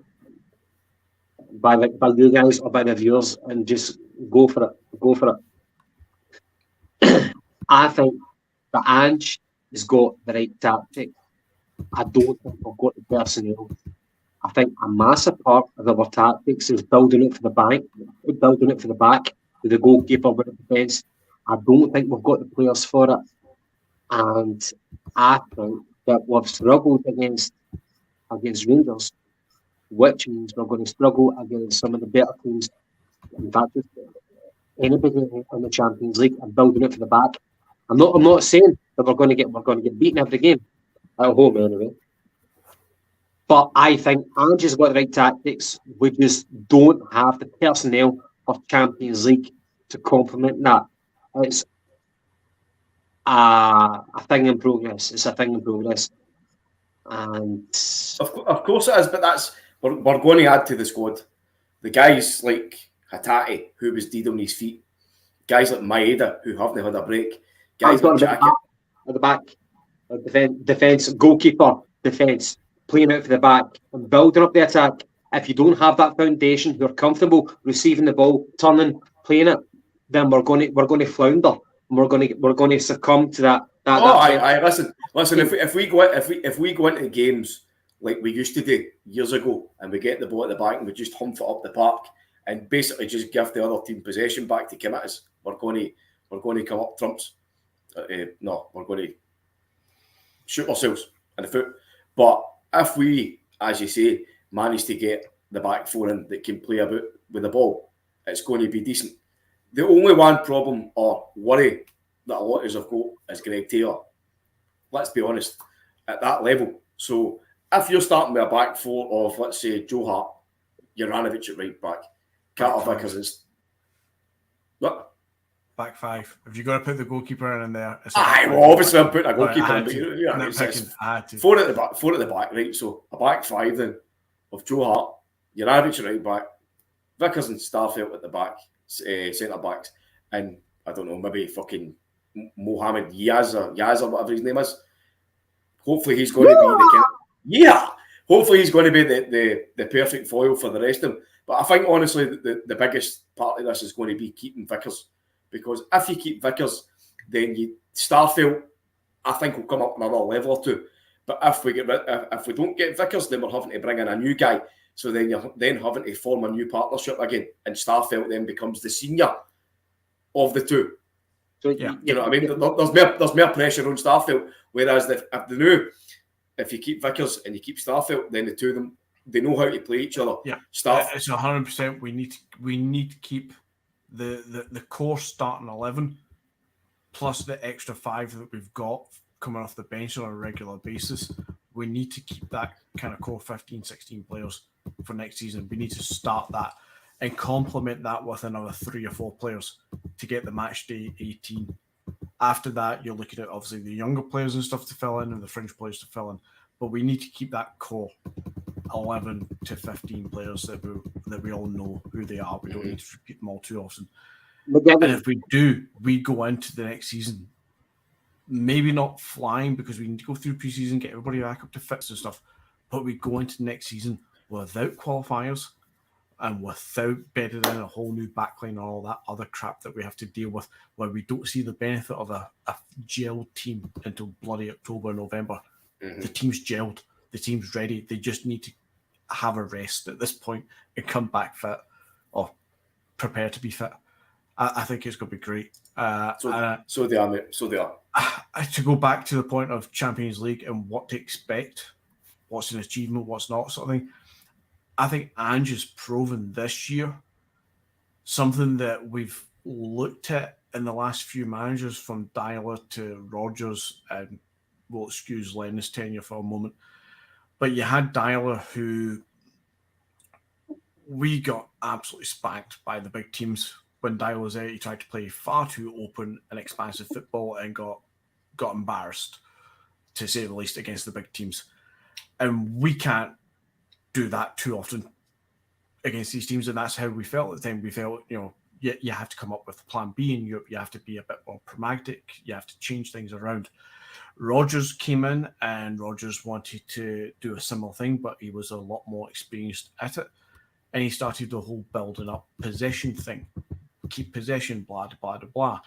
by you guys or by the viewers, and just go for it. I think that Ange has got the right tactic. I don't think we've got the personnel. I think a massive part of our tactics is building it for the back with the goalkeeper with the defence. I don't think we've got the players for it, and I think that we've struggled against Rangers, which means we're going to struggle against some of the better teams. In fact, anybody in the Champions League and building it for the back. I'm not saying that we're going to get beaten every game at home anyway. But I think Ange has got the right tactics. We just don't have the personnel of Champions League to complement that. It's a thing in progress. And of course it is, but we're going to add to the squad. The guys like Hatate, who was dead on his feet. Guys like Maeda, who haven't had a break. Guys like Jacket. At the back. Defence, goalkeeper, defence. Playing out for the back and building up the attack. If you don't have that foundation, you're comfortable receiving the ball, turning, playing it, then we're going to flounder. And we're going to succumb to that. Listen. If we go into games like we used to do years ago, and we get the ball at the back and we just humph it up the park and basically just give the other team possession back to come at us, we're going to come up trumps. No, we're going to shoot ourselves in the foot. But if we, as you say, manage to get the back 4 in that can play about with the ball, it's going to be decent. The only one problem or worry that a lot of us have got is Greg Taylor. Let's be honest, at that level. So if you're starting with a back 4 of, let's say, Joe Hart, Juranovic at right back, Carter-Vickers is... What? Back five. If you're going to put the goalkeeper in there, it's well, obviously I'm putting a goalkeeper in, but I had to. Four at the back, right? So a back five then of Joe Hart, your average right back, Vickers and Starfelt at the back, centre backs, and I don't know, maybe fucking Mohamed Yaz or whatever his name is. Hopefully he's going to be hopefully he's going to be the perfect foil for the rest of them. But I think honestly the biggest part of this is going to be keeping Vickers, because if you keep Vickers, then Starfelt I think will come up another level or two. But if we don't get Vickers, then we're having to bring in a new guy. So then you're then having to form a new partnership again, and Starfelt then becomes the senior of the two. So you know what I mean? There's more pressure on Starfelt. Whereas if you keep Vickers and you keep Starfelt, then the two of them, they know how to play each other. Yeah, it's 100%. We need to keep the core starting 11 plus the extra 5 that we've got coming off the bench on a regular basis. We need to keep that kind of core 15, 16 players for next season. We need to start that and complement that with another 3 or 4 players to get the match day 18. After that, you're looking at obviously the younger players and stuff to fill in and the fringe players to fill in. But we need to keep that core 11 to 15 players that we all know who they are. We don't need to repeat them all too often. And if we do, we go into the next season maybe not flying, because we need to go through pre-season, get everybody back up to fits and stuff, but we go into next season without qualifiers and without bedding in a whole new backline and all that other crap that we have to deal with, where we don't see the benefit of a gelled team until bloody October, November. The team's gelled, the team's ready. They just need to have a rest at this point and come back fit or prepare to be fit. I think it's going to be great. So they are, mate. So they are. To go back to the point of Champions League and what to expect, what's an achievement, what's not, sort of thing. I think Ange has proven this year something that we've looked at in the last few managers, from Dyler to Rodgers, and we'll excuse Lennon's tenure for a moment. But you had Dyler, who we got absolutely spanked by the big teams. When Dyler was there, he tried to play far too open and expansive football and got embarrassed, to say the least, against the big teams. And we can't do that too often against these teams, and that's how we felt at the time. We felt, you have to come up with a plan B in Europe. You have to be a bit more pragmatic. You have to change things around. Rodgers came in, and Rodgers wanted to do a similar thing, but he was a lot more experienced at it. And he started the whole building up possession thing. Keep possession, blah, blah, blah, blah.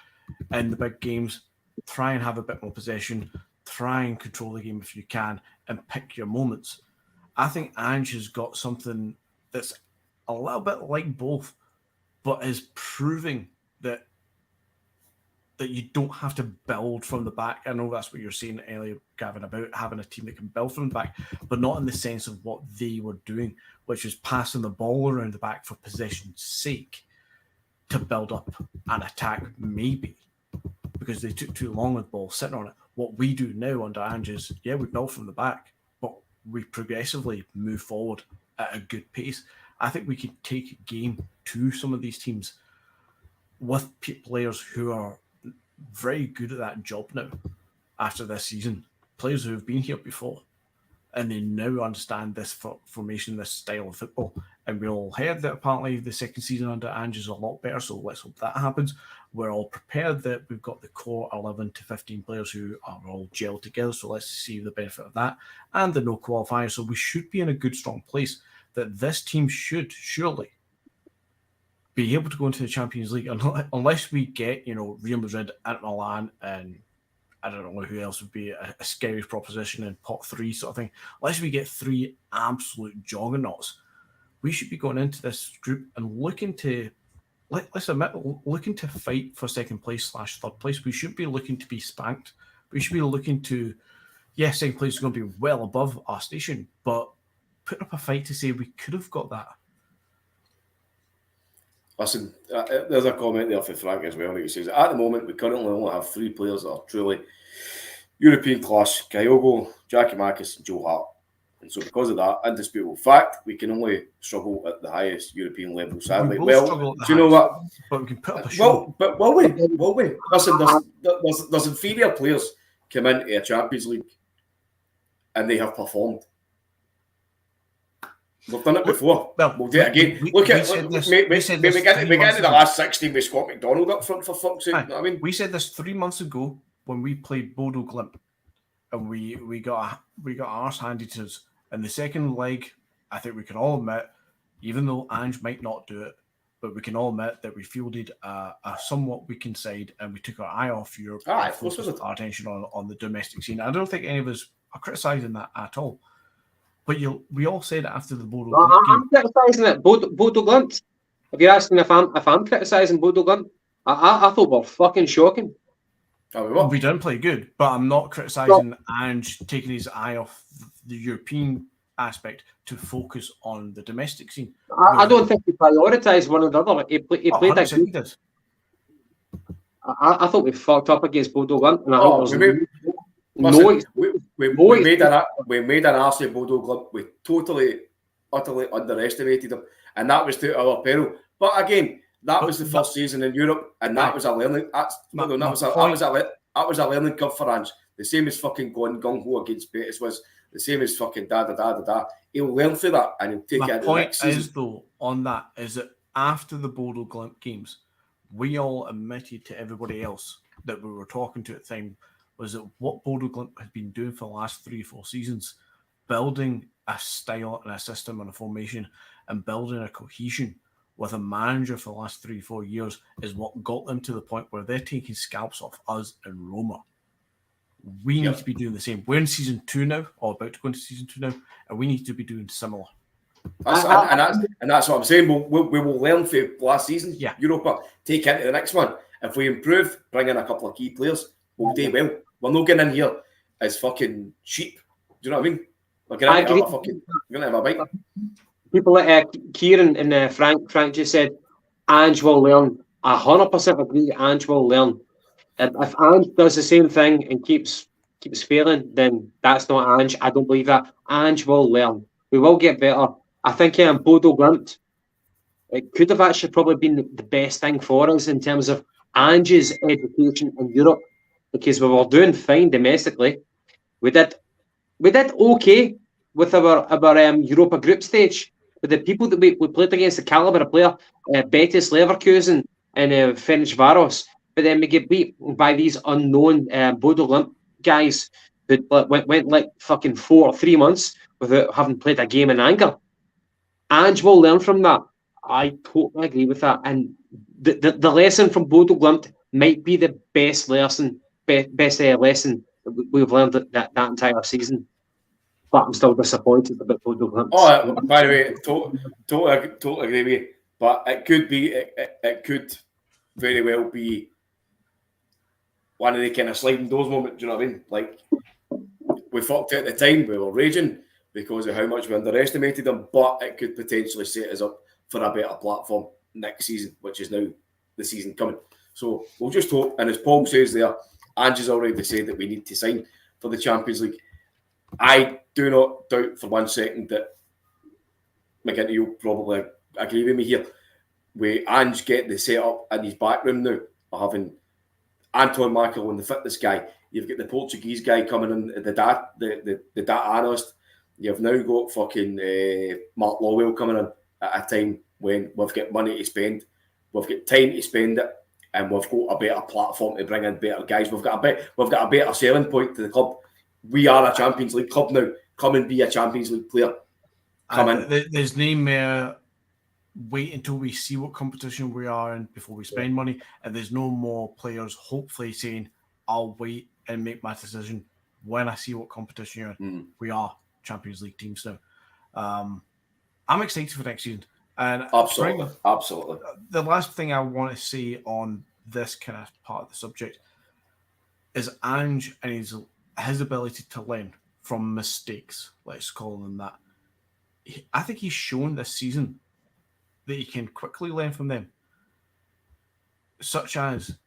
And the big games, try and have a bit more possession, try and control the game if you can, and pick your moments. I think Ange has got something that's a little bit like both, but is proving that you don't have to build from the back. I know that's what you're saying earlier, Gavin, about having a team that can build from the back, but not in the sense of what they were doing, which is passing the ball around the back for possession's sake to build up an attack, maybe, because they took too long with the ball sitting on it. What we do now under Ange is, we build from the back, but we progressively move forward at a good pace. I think we can take a game to some of these teams with players who are very good at that job now after this season. Players who have been here before, and they now understand this formation, this style of football. And we all heard that apparently the second season under Ange is a lot better, so let's hope that happens. We're all prepared that we've got the core 11 to 15 players who are all gelled together, so let's see the benefit of that. And the no qualifiers, so we should be in a good, strong place that this team should surely be able to go into the Champions League, unless we get, Real Madrid, Inter Milan, and I don't know who else would be a scary proposition in pot 3 sort of thing. Unless we get 3 absolute juggernauts, we should be going into this group and looking to, let's admit, looking to fight for second place / third place. We shouldn't be looking to be spanked. We should be looking to, second place is going to be well above our station, but put up a fight to say we could have got that. Listen, there's a comment there for Frank as well. He says, at the moment, we currently only have 3 players that are truly European class: Kyogo, Jackie Marcus, and Joe Hart. And so because of that, indisputable fact, we can only struggle at the highest European level, sadly. We will Well, struggle at the do you know highest, what? But we can put up a show. Well, but will we? Will we? Listen, there's inferior players come into a Champions League and they have performed. We've done it before. Well, we'll do it again. We get into the last 16 with Scott McDonald up front, for fuck's sake. You know what I mean? We said this 3 months ago when we played Bodo Glimt, and we got arse handed to us. In the second leg, I think we can all admit, even though Ange might not do it, but we can all admit that we fielded a somewhat weakened side, and we took our eye off Europe and focused our attention on the domestic scene. I don't think any of us are criticising that at all. But we all said it after the Bodo Glimt game. I'm criticising it. Bodo Glimt. If you're asking if I'm criticising Bodo Glimt, I thought we're fucking shocking. We didn't play good, but I'm not criticising Ange taking his eye off the European aspect to focus on the domestic scene. I don't think he prioritised one another. He played that good. He did. I thought we fucked up against Bodo Glimt, and we made an arse of Bodo Glimt. We totally, utterly underestimated them, and that was to our peril. But again, that was the first season in Europe, and that was a learning. That was a learning curve for Ange. The same as fucking going gung ho against Betis was. The same as fucking da. He'll learn through that, and he'll take it into the next season. My point is, though, on that, is that after the Bodo Glimt games, we all admitted to everybody else that we were talking to at the time was that what Bodo Glimt had been doing for the last 3-4 seasons, building a style and a system and a formation and building a cohesion with a manager for the last 3-4 years is what got them to the point where they're taking scalps off us and Roma. We need to be doing the same. We're in season 2 now, or about to go into season 2 now, and we need to be doing similar. That's what I'm saying. We will learn from last season. Yeah. Europa, take into the next one. If we improve, bring in a couple of key players, we'll do well. We're not getting in here as fucking cheap. Do you know what I mean? We're going to have a bite. People like Kieran and Frank just said, Ange will learn. 100% agree. Ange will learn. If Ange does the same thing and keeps failing, then that's not Ange. I don't believe that. Ange will learn. We will get better. I think Bodo Glimt, it could have actually probably been the best thing for us in terms of Ange's education in Europe, because we were doing fine domestically. We did okay with our Europa group stage. But the people that we played against, the calibre of player, Betis, Leverkusen, and Ferencváros. But then we get beat by these unknown Bodo Glimt guys who went like fucking 3 months without having played a game in anger. Ange will learn from that. I totally agree with that. And the lesson from Bodo Glimt might be the best lesson we've learned that entire season. But I'm still disappointed about Bodo Glimt. Oh, by the way, totally agree with you. But it could very well be one of the kind of sliding doors moments, do you know what I mean? Like, we fucked it at the time, we were raging because of how much we underestimated them, but it could potentially set us up for a better platform next season, which is now the season coming. So we'll just hope, and as Paul says there, Ange has already said that we need to sign for the Champions League. I do not doubt for 1 second that McGinty, you'll probably agree with me here. We Ange get the setup in his back room now, having Anton Markel and the fitness guy. You've got the Portuguese guy coming in, the data analyst. You've now got fucking Mark Lawwell coming in at a time when we've got money to spend, we've got time to spend it, and we've got a better platform to bring in better guys. We've got a better selling point to the club. We are a Champions League club now. Come and be a Champions League player. Come in. There's name. Wait until we see what competition we are in before we spend money, and there's no more players hopefully saying, I'll wait and make my decision when I see what competition you're in. We are Champions League teams now. I'm excited for next season. And absolutely. The last thing I want to say on this kind of part of the subject is Ange and his ability to learn from mistakes, let's call them that. I think he's shown this season that he can quickly learn from them. Such as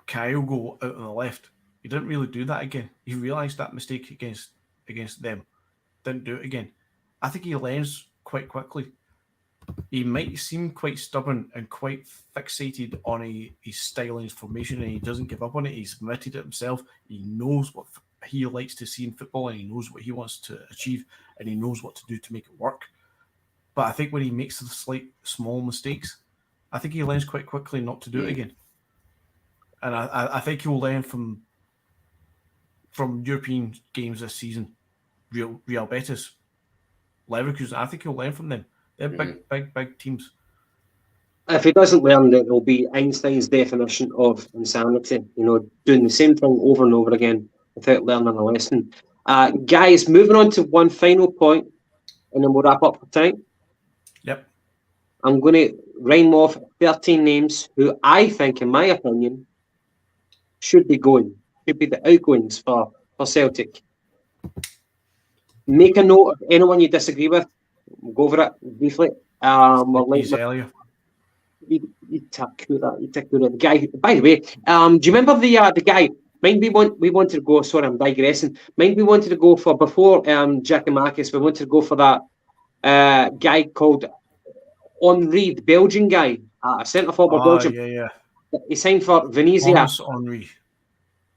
Kyogo out on the left. He didn't really do that again. He realised that mistake against them didn't do it again. I think he learns quite quickly. He might seem quite stubborn and quite fixated on his style and his formation, and he doesn't give up on it. He's committed it himself. He knows what he likes to see in football, and he knows what he wants to achieve, and he knows what to do to make it work. But I think when he makes the slight small mistakes, I think he learns quite quickly not to do it again. And I think he'll learn from European games this season. Real Betis, Leverkusen, I think he'll learn from them. They're big teams. If he doesn't learn, then it'll be Einstein's definition of insanity. Doing the same thing over and over again without learning a lesson. Guys, moving on to one final point, and then we'll wrap up for tonight. Yep. I'm going to rhyme off 13 names who I think, in my opinion, should be the outgoings for Celtic. Make a note of anyone you disagree with. We'll go over it briefly. The guy. By the way, do you remember the guy? Mind we wanted to go. Sorry, I'm digressing. Mind we wanted to go for before Giacomakis. We wanted to go for that guy called Henry, the Belgian guy, centre forward Belgium. Yeah. He signed for Venezia. Henry.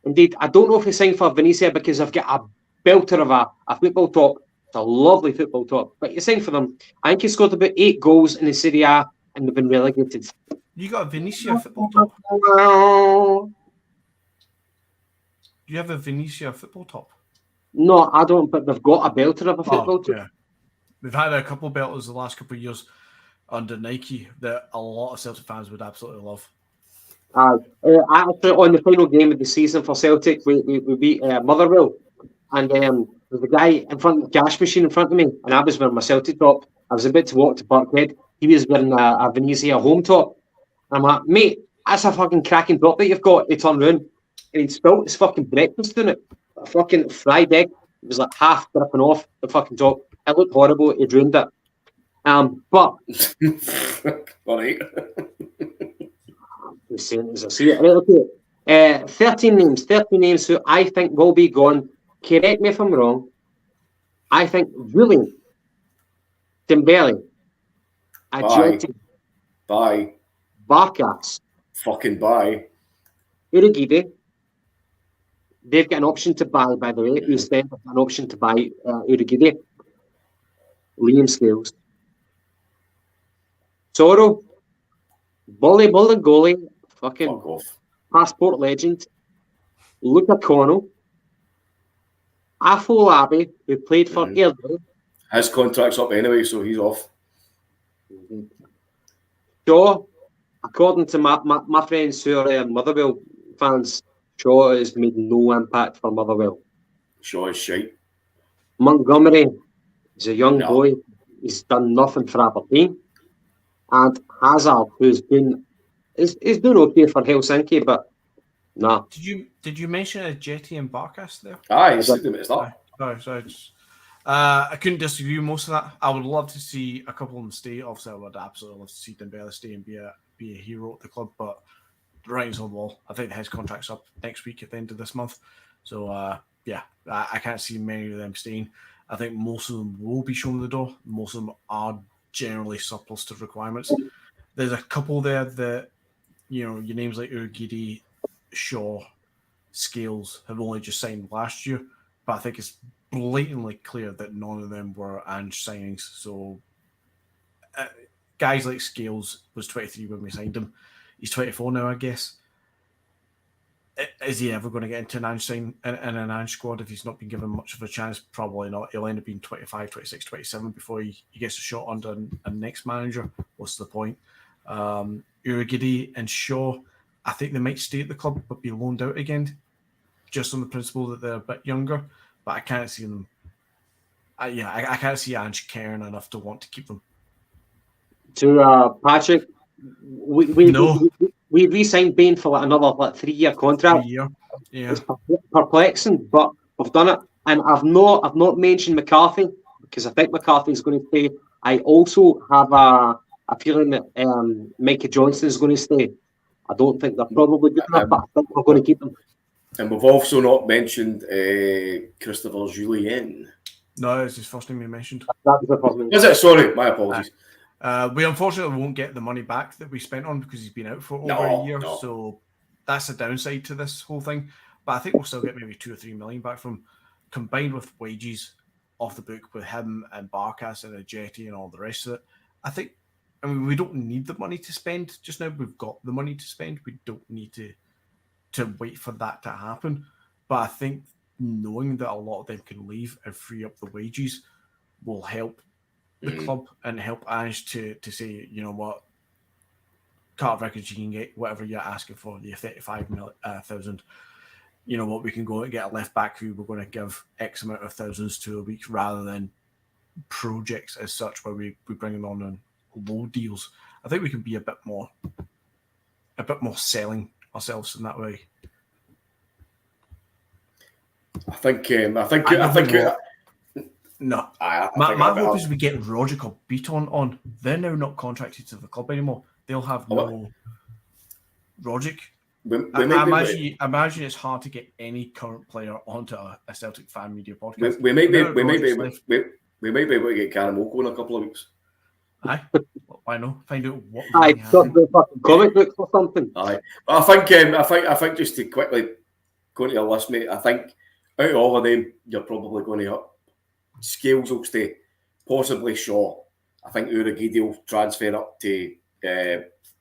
Indeed, I don't know if he signed for Venezia because I've got a belter of a football top. It's a lovely football top, but he signed for them. I think he scored about 8 goals in the Serie A, and they've been relegated. You got a Venezia football top? Do you have a Venezia football top? No, I don't, but they've got a belter of a football top. Yeah. We've had a couple of belters the last couple of years under Nike that a lot of Celtic fans would absolutely love. Actually, on the final game of the season for Celtic, we beat Motherwell, and there's a guy in front of the cash machine in front of me, and I was wearing my Celtic top. I was about to walk to Parkhead. He was wearing a Venezia home top. I'm like, mate, that's a fucking cracking top that you've got. He turned around and he'd spilt his fucking breakfast in it. A fucking fried egg. It was like half dripping off the fucking top. It looked horrible. He'd ruined it. But all right. I'm saying as I see it. Right, okay. 13 names who I think will be gone. Correct me if I'm wrong. I think Willing, Dembele, Jota, Bye. Barkas, Fucking bye. Urugide. They've got an option to buy, by the way. Who's then got an option to buy Urugide? Liam Scales. Soro, volleyball and goalie, fucking passport legend. Luca Kono. Afolabi, who played for Airdrie. His contract's up anyway, so he's off. Shaw, according to my friends who are Motherwell fans, Shaw has made no impact for Motherwell. Shaw is shite. Montgomery is a young boy. He's done nothing for Aberdeen. And Hazard, who's been is doing okay for Helsinki, but nah. Did you mention Jetty and Barkas there? Aye, I said them at the start. Sorry. I couldn't disagree with most of that. I would love to see a couple of them stay. Obviously, I would absolutely love to see Dembele stay and be a hero at the club, but the writing's on the wall. I think his contract's up next week at the end of this month. So, I can't see many of them staying. I think most of them will be shown the door. Most of them are generally surplus to requirements. There's a couple there that, your names like Urugide, Shaw, Scales have only just signed last year, but I think it's blatantly clear that none of them were Ange signings. So guys like Scales was 23 when we signed him. He's 24 now, I guess. Is he ever going to get into an Ange in an Ange squad if he's not been given much of a chance? Probably not. He'll end up being 25, 26, 27 before he gets a shot under a next manager. What's the point? Urugide and Shaw, I think they might stay at the club but be loaned out again, just on the principle that they're a bit younger. But I can't see them. I can't see Ange caring enough to want to keep them. To Patrick, we re-signed Bain for another 3-year contract. 3 year, yeah. It's perplexing, but we've done it. And I've not mentioned McCarthy because I think McCarthy is going to stay. I also have a feeling that Micah Johnson is going to stay. I don't think they're probably good enough, but I think we're going to keep them. And we've also not mentioned Christopher Jullien. No, it's his first name you mentioned. That was the first name. Was it? Sorry, my apologies. We unfortunately won't get the money back that we spent on because he's been out for over a year. No. So that's the downside to this whole thing. But I think we'll still get maybe 2 or 3 million back from, combined with wages off the book with him and Barkas and Ajeti and all the rest of it. I mean, we don't need the money to spend just now. We've got the money to spend. We don't need to wait for that to happen. But I think knowing that a lot of them can leave and free up the wages will help the club and help Ange to say, you know what, Carter-Vickers, you can get whatever you're asking for, the 35,000. You know what, we can go and get a left back who we're going to give X amount of thousands to a week rather than projects as such where we bring them on low deals. I think we can be a bit more selling ourselves in that way. No. My hope is we get Roger Beaton on. They're now not contracted to the club anymore. They'll have no Rogic. I imagine it's hard to get any current player onto a Celtic fan media podcast. We might be able to get Karen Moko in a couple of weeks. Aye, why not? Find out what. The fucking comic books or something. Aye, but I think just to quickly go into your list, mate. I think out of all of them, you're probably going to up. Scales will stay, possibly Shaw. I think Uragidi will transfer up to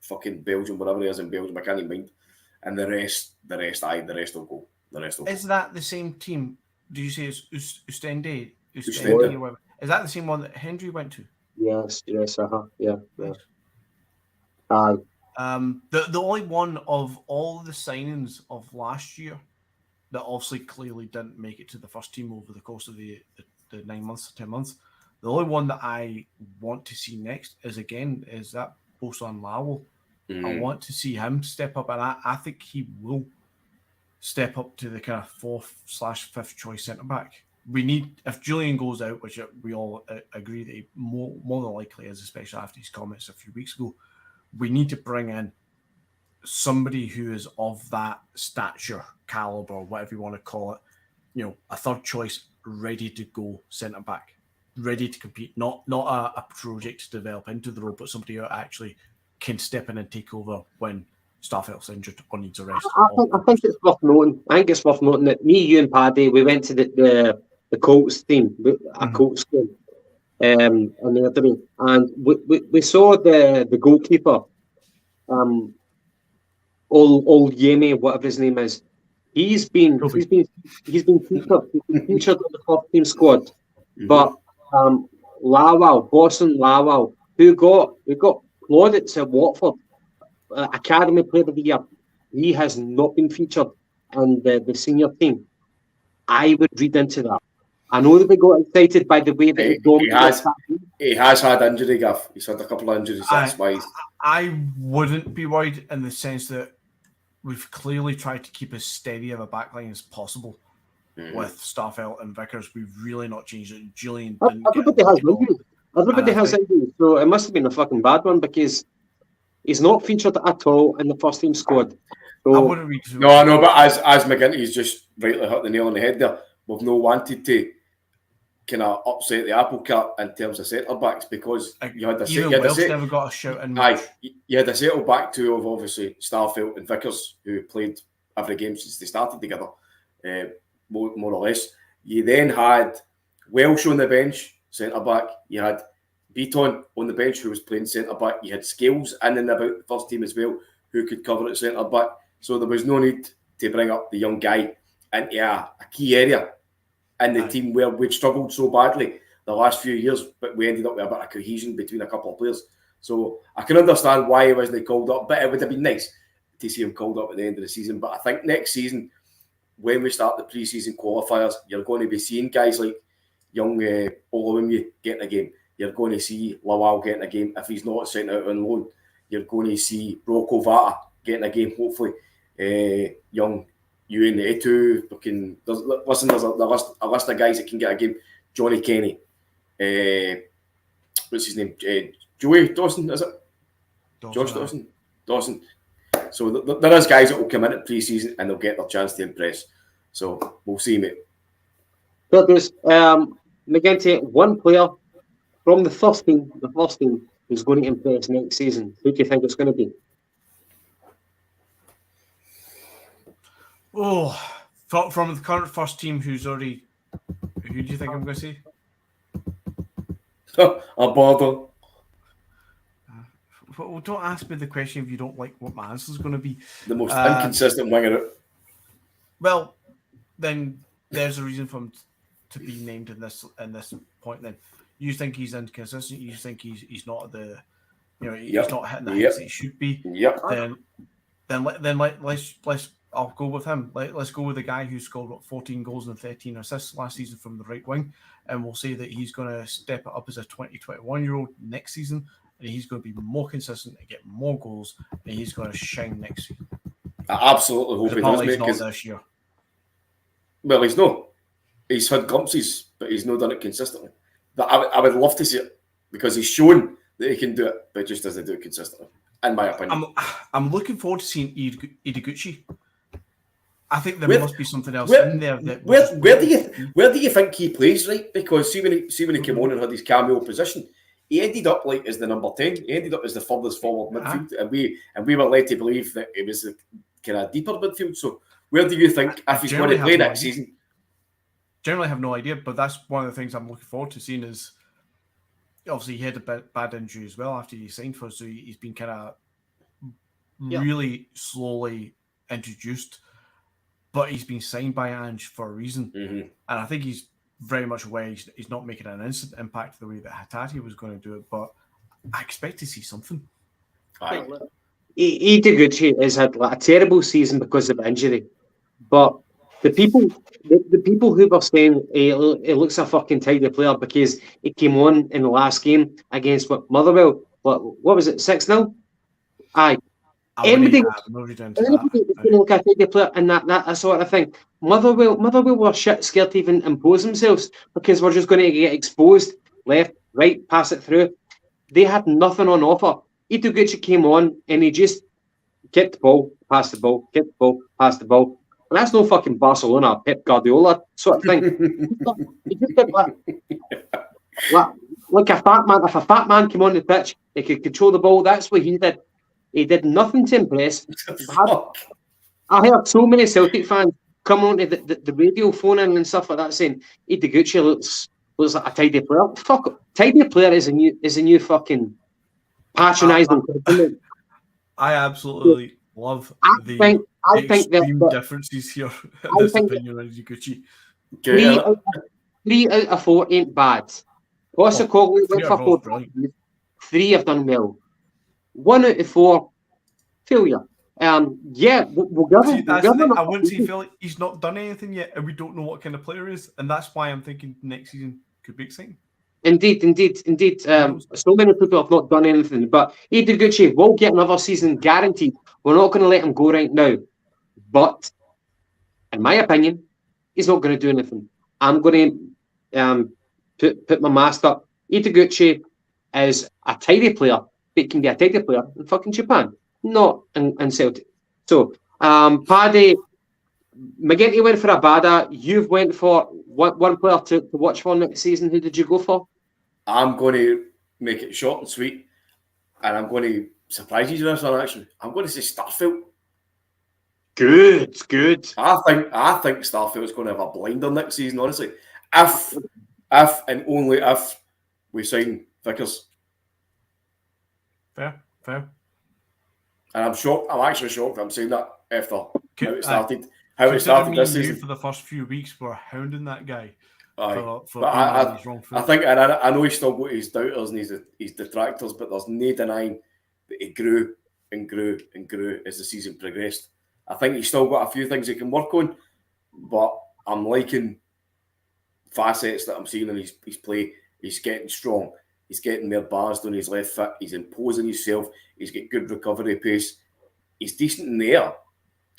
fucking Belgium, whatever it is in Belgium. I can't even mind. And the rest will go. Is that the same team? Do you say it's Ustende? Ustende. Or whatever? Is that the same one that Hendry went to? Yes, yeah. The only one of all the signings of last year that obviously clearly didn't make it to the first team over the course of the 9 months, 10 months. The only one that I want to see next is that Bosan Lawal. I want to see him step up, and I think he will step up to the kind of 4/5 choice centre back. We need, if Julian goes out, which we all agree that he more than likely is, especially after his comments a few weeks ago, we need to bring in somebody who is of that stature, caliber, whatever you want to call it. You know, a third choice, ready to go centre back, ready to compete, not a project to develop into the role, but somebody who actually can step in and take over when Starfelt's injured or needs a rest. I think it's worth noting. I think it's worth noting that me, you, and Paddy, we went to the Colts team, a Colts game, on the other day, and we saw the goalkeeper, old Yemi, whatever his name is. He's been featured on the top team squad, but Bosan Lawal, who got plaudits at Watford, Academy Player of the Year, he has not been featured on the senior team. I would read into that. I know that they got excited by the way that he has had injury, Gav. He's had a couple of injuries. That's why. I wouldn't be worried in the sense that we've clearly tried to keep as steady of a backline as possible with Starfelt and Vickers. We've really not changed it. Julian didn't Everybody has injuries, so it must have been a fucking bad one because he's not featured at all in the first team squad. So, I wouldn't read through. No, but as McGinty's just rightly hit the nail on the head there, we've no wanted to kind of upset the apple cart in terms of centre backs because you had never got a shout in. You had a settle back two of obviously Starfelt and Vickers who played every game since they started together, more or less. You then had Welsh on the bench, centre back. You had Beaton on the bench who was playing centre back. You had Scales in and about the first team as well who could cover at centre back. So there was no need to bring up the young guy into a key area in the team where we'd struggled so badly the last few years, but we ended up with a bit of cohesion between a couple of players. So I can understand why he wasn't called up, but it would have been nice to see him called up at the end of the season. But I think next season, when we start the pre-season qualifiers, you're going to be seeing guys like young Olawumi getting a game. You're going to see Lawal getting a game. If he's not sent out on loan, you're going to see Rocco Vata getting a game, hopefully. Young Ewan Etu. There's a list of guys that can get a game. Johnny Kenny. What's his name? Joey Dawson, is it? Josh Dawson? Dawson. So there is guys that will come in at pre-season and they'll get their chance to impress. So we'll see, mate. But there's McGinty, one player from the first team who's going to impress next season. Who do you think it's going to be? Oh, from the current first team, who do you think I'm going to say? A border. Well, don't ask me the question if you don't like what my answer is going to be. The most inconsistent winger. Well, then there's a reason for him to be named in this point. Then you think he's inconsistent. You think he's not at the, he's not hitting the heights that he should be. Yep. Then let's I'll go with him. Let's go with the guy who scored 14 goals and 13 assists last season from the right wing, and we'll say that he's going to step it up as a 21-year-old next season, and he's going to be more consistent and get more goals, and he's going to shine next season. I absolutely hope he does, mate. Not this year. Well, he's not. He's had glimpses, but he's not done it consistently. But I would love to see it because he's shown that he can do it, but just doesn't do it consistently, in my opinion. I'm looking forward to seeing Ideguchi. I think there must be something else in there. Where do you think he plays, right? Because see when he came on and had his cameo position, he ended up like as the number 10. He ended up as the furthest forward midfield, and we were led to believe that it was a kind of deeper midfield. So where do you think if he's going to play next season? Generally, have no idea, but that's one of the things I'm looking forward to seeing. Is obviously he had a bad injury as well after he signed for us, so he's been kind of really slowly introduced. But he's been signed by Ange for a reason. Mm-hmm. And I think he's very much aware he's not making an instant impact the way that Hatate was going to do it. But I expect to see something. Ideguchi has had a terrible season because of injury. But the people who were saying he looks a fucking tidy player because he came on in the last game against Motherwell. What was it, 6-0? Aye. Everybody look at the player and that sort of thing. Motherwell were shit scared to even impose themselves because we're just going to get exposed left, right, pass it through. They had nothing on offer. Ideguchi came on and he just kicked the ball, passed the ball, kicked the ball, passed the ball. And that's no fucking Barcelona, Pep Guardiola sort of thing. He just did like a fat man. If a fat man came on the pitch, he could control the ball. That's what he did. He did nothing to impress. I heard so many Celtic fans come on to the radio phone in and stuff like that saying Ideguchi looks like a tidy player. Fuck, tidy player is a new fucking patronising compliment. I absolutely love the extreme differences here in this opinion on Ideguchi. 3 out of 4 ain't bad. Postecoglou went for 4. 3 have done well. 1 out of 4 failure. We'll give him. I wouldn't say failure. He's not done anything yet, and we don't know what kind of player he is, and that's why I'm thinking next season could be exciting. Indeed. So many people have not done anything, but Ideguchi will get another season guaranteed. We're not going to let him go right now, but in my opinion, he's not going to do anything. I'm going to put my mask up. Ideguchi is a tidy player. It can be a tidy player in fucking Japan, not in Celtic. So, Paddy, McGinty went for Abada. You've went for one player to watch for next season. Who did you go for? I'm going to make it short and sweet, and I'm going to surprise you with this one. Actually, I'm going to say Starfield. Good. I think Starfield's going to have a blinder next season. Honestly, if and only if we sign Vickers. Fair. And I'm shocked. I'm actually shocked. I'm saying that after how it started this season. For the first few weeks, we're hounding that guy. I think, and I know he's still got his doubters and his detractors, but there's no denying that he grew and grew and grew as the season progressed. I think he's still got a few things he can work on, but I'm liking facets that I'm seeing in his play. He's getting strong. He's getting more bars on his left foot. He's imposing himself. He's got good recovery pace. He's decent in the air.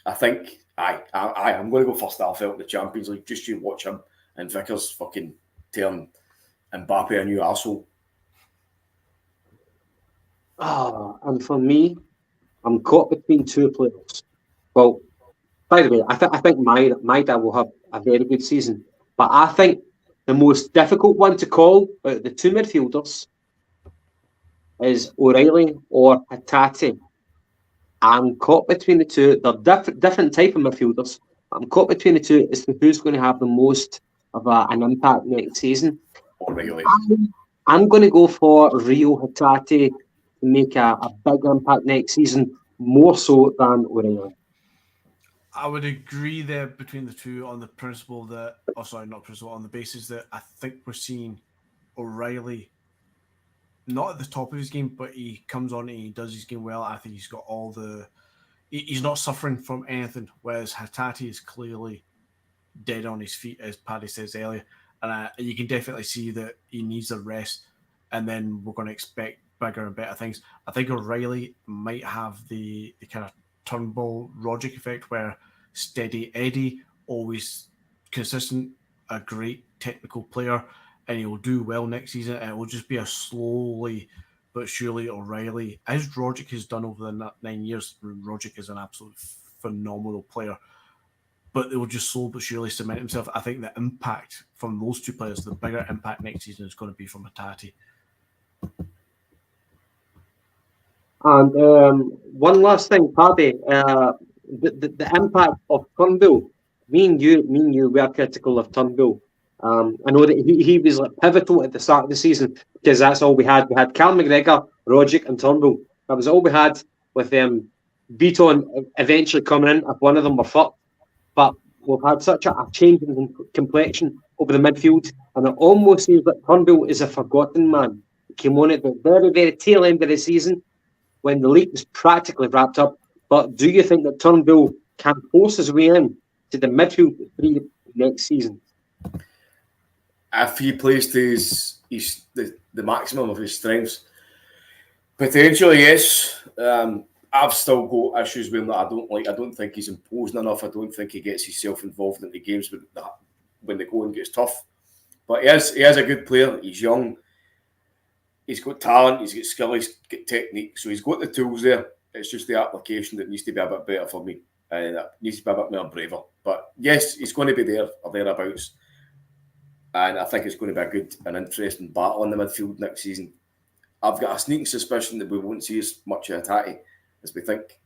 I think I'm going to go for Starfelt in the Champions League. Just you watch him and Vickers fucking turn Mbappe a new arsehole. And for me, I'm caught between 2 players. Well, by the way, I think Maeda will have a very good season. But I think the most difficult one to call out of the two midfielders is O'Reilly or Hatate. I'm caught between the two. They're different type of midfielders. I'm caught between the two as to who's going to have the most of an impact next season. O'Reilly. I'm going to go for Rio Hatate to make a big impact next season, more so than O'Reilly. I would agree there between the two on the principle that, on the basis that I think we're seeing O'Reilly not at the top of his game, but he comes on and he does his game well. I think he's got he's not suffering from anything, whereas Hatate is clearly dead on his feet, as Paddy says earlier. And you can definitely see that he needs a rest, and then we're going to expect bigger and better things. I think O'Reilly might have the kind of Turnbull Rogic effect, where steady Eddie, always consistent, a great technical player, and he will do well next season. And it will just be a slowly but surely O'Reilly, as Rogic has done over the 9 years. Rogic is an absolute phenomenal player, but they will just slowly but surely cement himself. I think the impact from those two players, the bigger impact next season is going to be from Hatate. And one last thing, Paddy, the impact of Turnbull. Me and you were critical of Turnbull. I know that he was like pivotal at the start of the season because that's all we had. We had Cal McGregor, Rogic, and Turnbull. That was all we had, with Beaton eventually coming in if one of them were fucked. But we've had such a change in complexion over the midfield, and it almost seems like Turnbull is a forgotten man. He came on at the very, very tail end of the season when the league was practically wrapped up. But do you think that Turnbull can force his way in to the midfield three next season? If he plays to the maximum of his strengths, potentially yes. I've still got issues with him that I don't like. I don't think he's imposing enough. I don't think he gets himself involved in the games when the going gets tough. But he is a good player. He's young. He's got talent. He's got skill. He's got technique. So he's got the tools there. It's just the application that needs to be a bit better for me. And it needs to be a bit more braver. But yes, he's going to be there or thereabouts. And I think it's going to be a good and interesting battle in the midfield next season. I've got a sneaking suspicion that we won't see as much of Hatate as we think.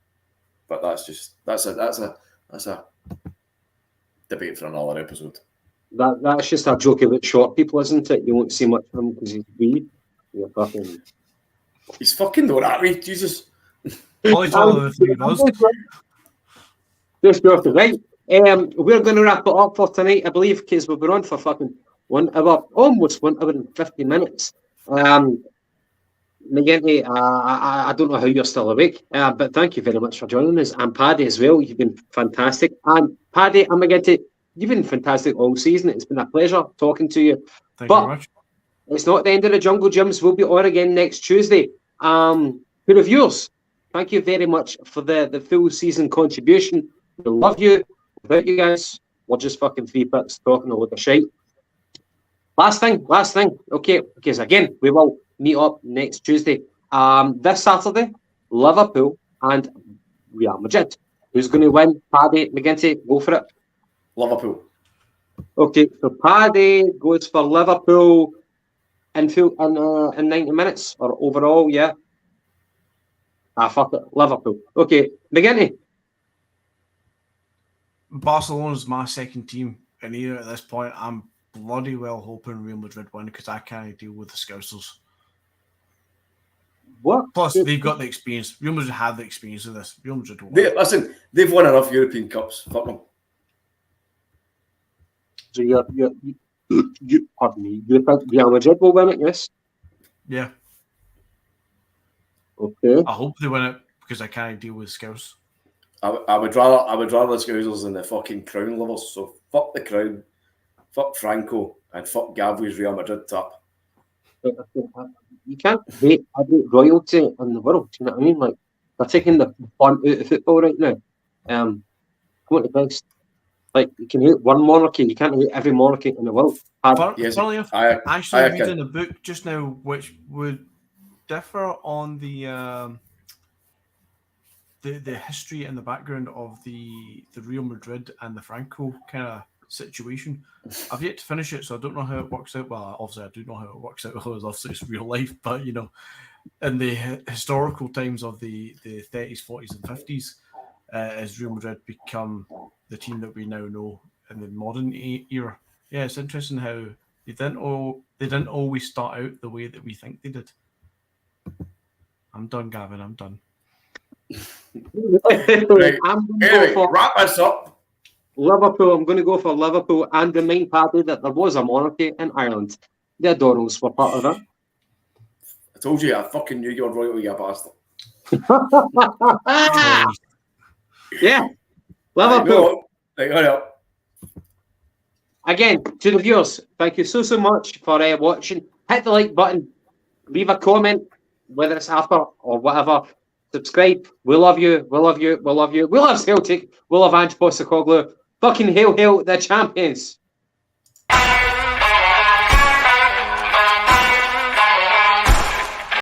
But that's a debate for another episode. That's just a joke about short people, isn't it? You won't see much of him because he's weird. He's fucking not that way, Jesus. Just right. We're going to wrap it up for tonight, I believe, because we've been on for fucking 1 hour, almost 1 hour and 50 minutes. McGinty, I don't know how you're still awake, but thank you very much for joining us. And Paddy as well, you've been fantastic. And Paddy and McGinty, you've been fantastic all season. It's been a pleasure talking to you. Thank you very much. It's not the end of the Jungle Gyms. We'll be on again next Tuesday. The reviewers, thank you very much for the full season contribution. We love you. Without you guys, we're just fucking 3 pits talking a load of shite. Last thing. Okay, because again, we will meet up next Tuesday. This Saturday, Liverpool and Real Madrid. Who's going to win? Paddy, McGinty, go for it. Liverpool. Okay, so Paddy goes for Liverpool in 90 minutes or overall, yeah. Fuck it, Liverpool. Okay, McGinty. Barcelona's my second team, and here at this point, I'm bloody well hoping Real Madrid win because I can't deal with the Scousers. What? Plus, they've got the experience. Real Madrid have the experience of this. Real Madrid will win. They've won enough European Cups. Fuck them. So pardon me, you think Real Madrid will win it, yes? Yeah. Okay. I hope they win it because I can't deal with Scouse. I would rather the Scousers than the fucking Crown lovers. So fuck the Crown, fuck Franco, and fuck Gavi's Real Madrid top. You can't hate every royalty in the world. Do you know what I mean? Like, they're taking the fun out of football right now. Come on, the best. Like, you can hate one monarchy, you can't hate every monarchy in the world. Funnily enough, I actually reading a book just now which would differ on the history and the background of the Real Madrid and the Franco kind of situation. I've yet to finish it, so I don't know how it works out. Well, obviously I do know how it works out because obviously it's real life, but you know, in the historical times of the 30s, 40s, and 50s, has Real Madrid become the team that we now know in the modern era? Yeah, it's interesting how they didn't always start out the way that we think they did. I'm done, Gavin. I'm done. Right. Anyway, wrap us up. Liverpool. I'm going to go for Liverpool and remind Paddy that there was a monarchy in Ireland. The O'Donnells were part of it. I told you, I fucking knew you were royal, you bastard. Yeah, Liverpool. Right, hurry up. Again, to the viewers, thank you so much for watching. Hit the like button, leave a comment, whether it's after or whatever. Subscribe. We love you. We love you. We love you. We love Celtic. We love Ange Postecoglou. Fucking hail, the champions.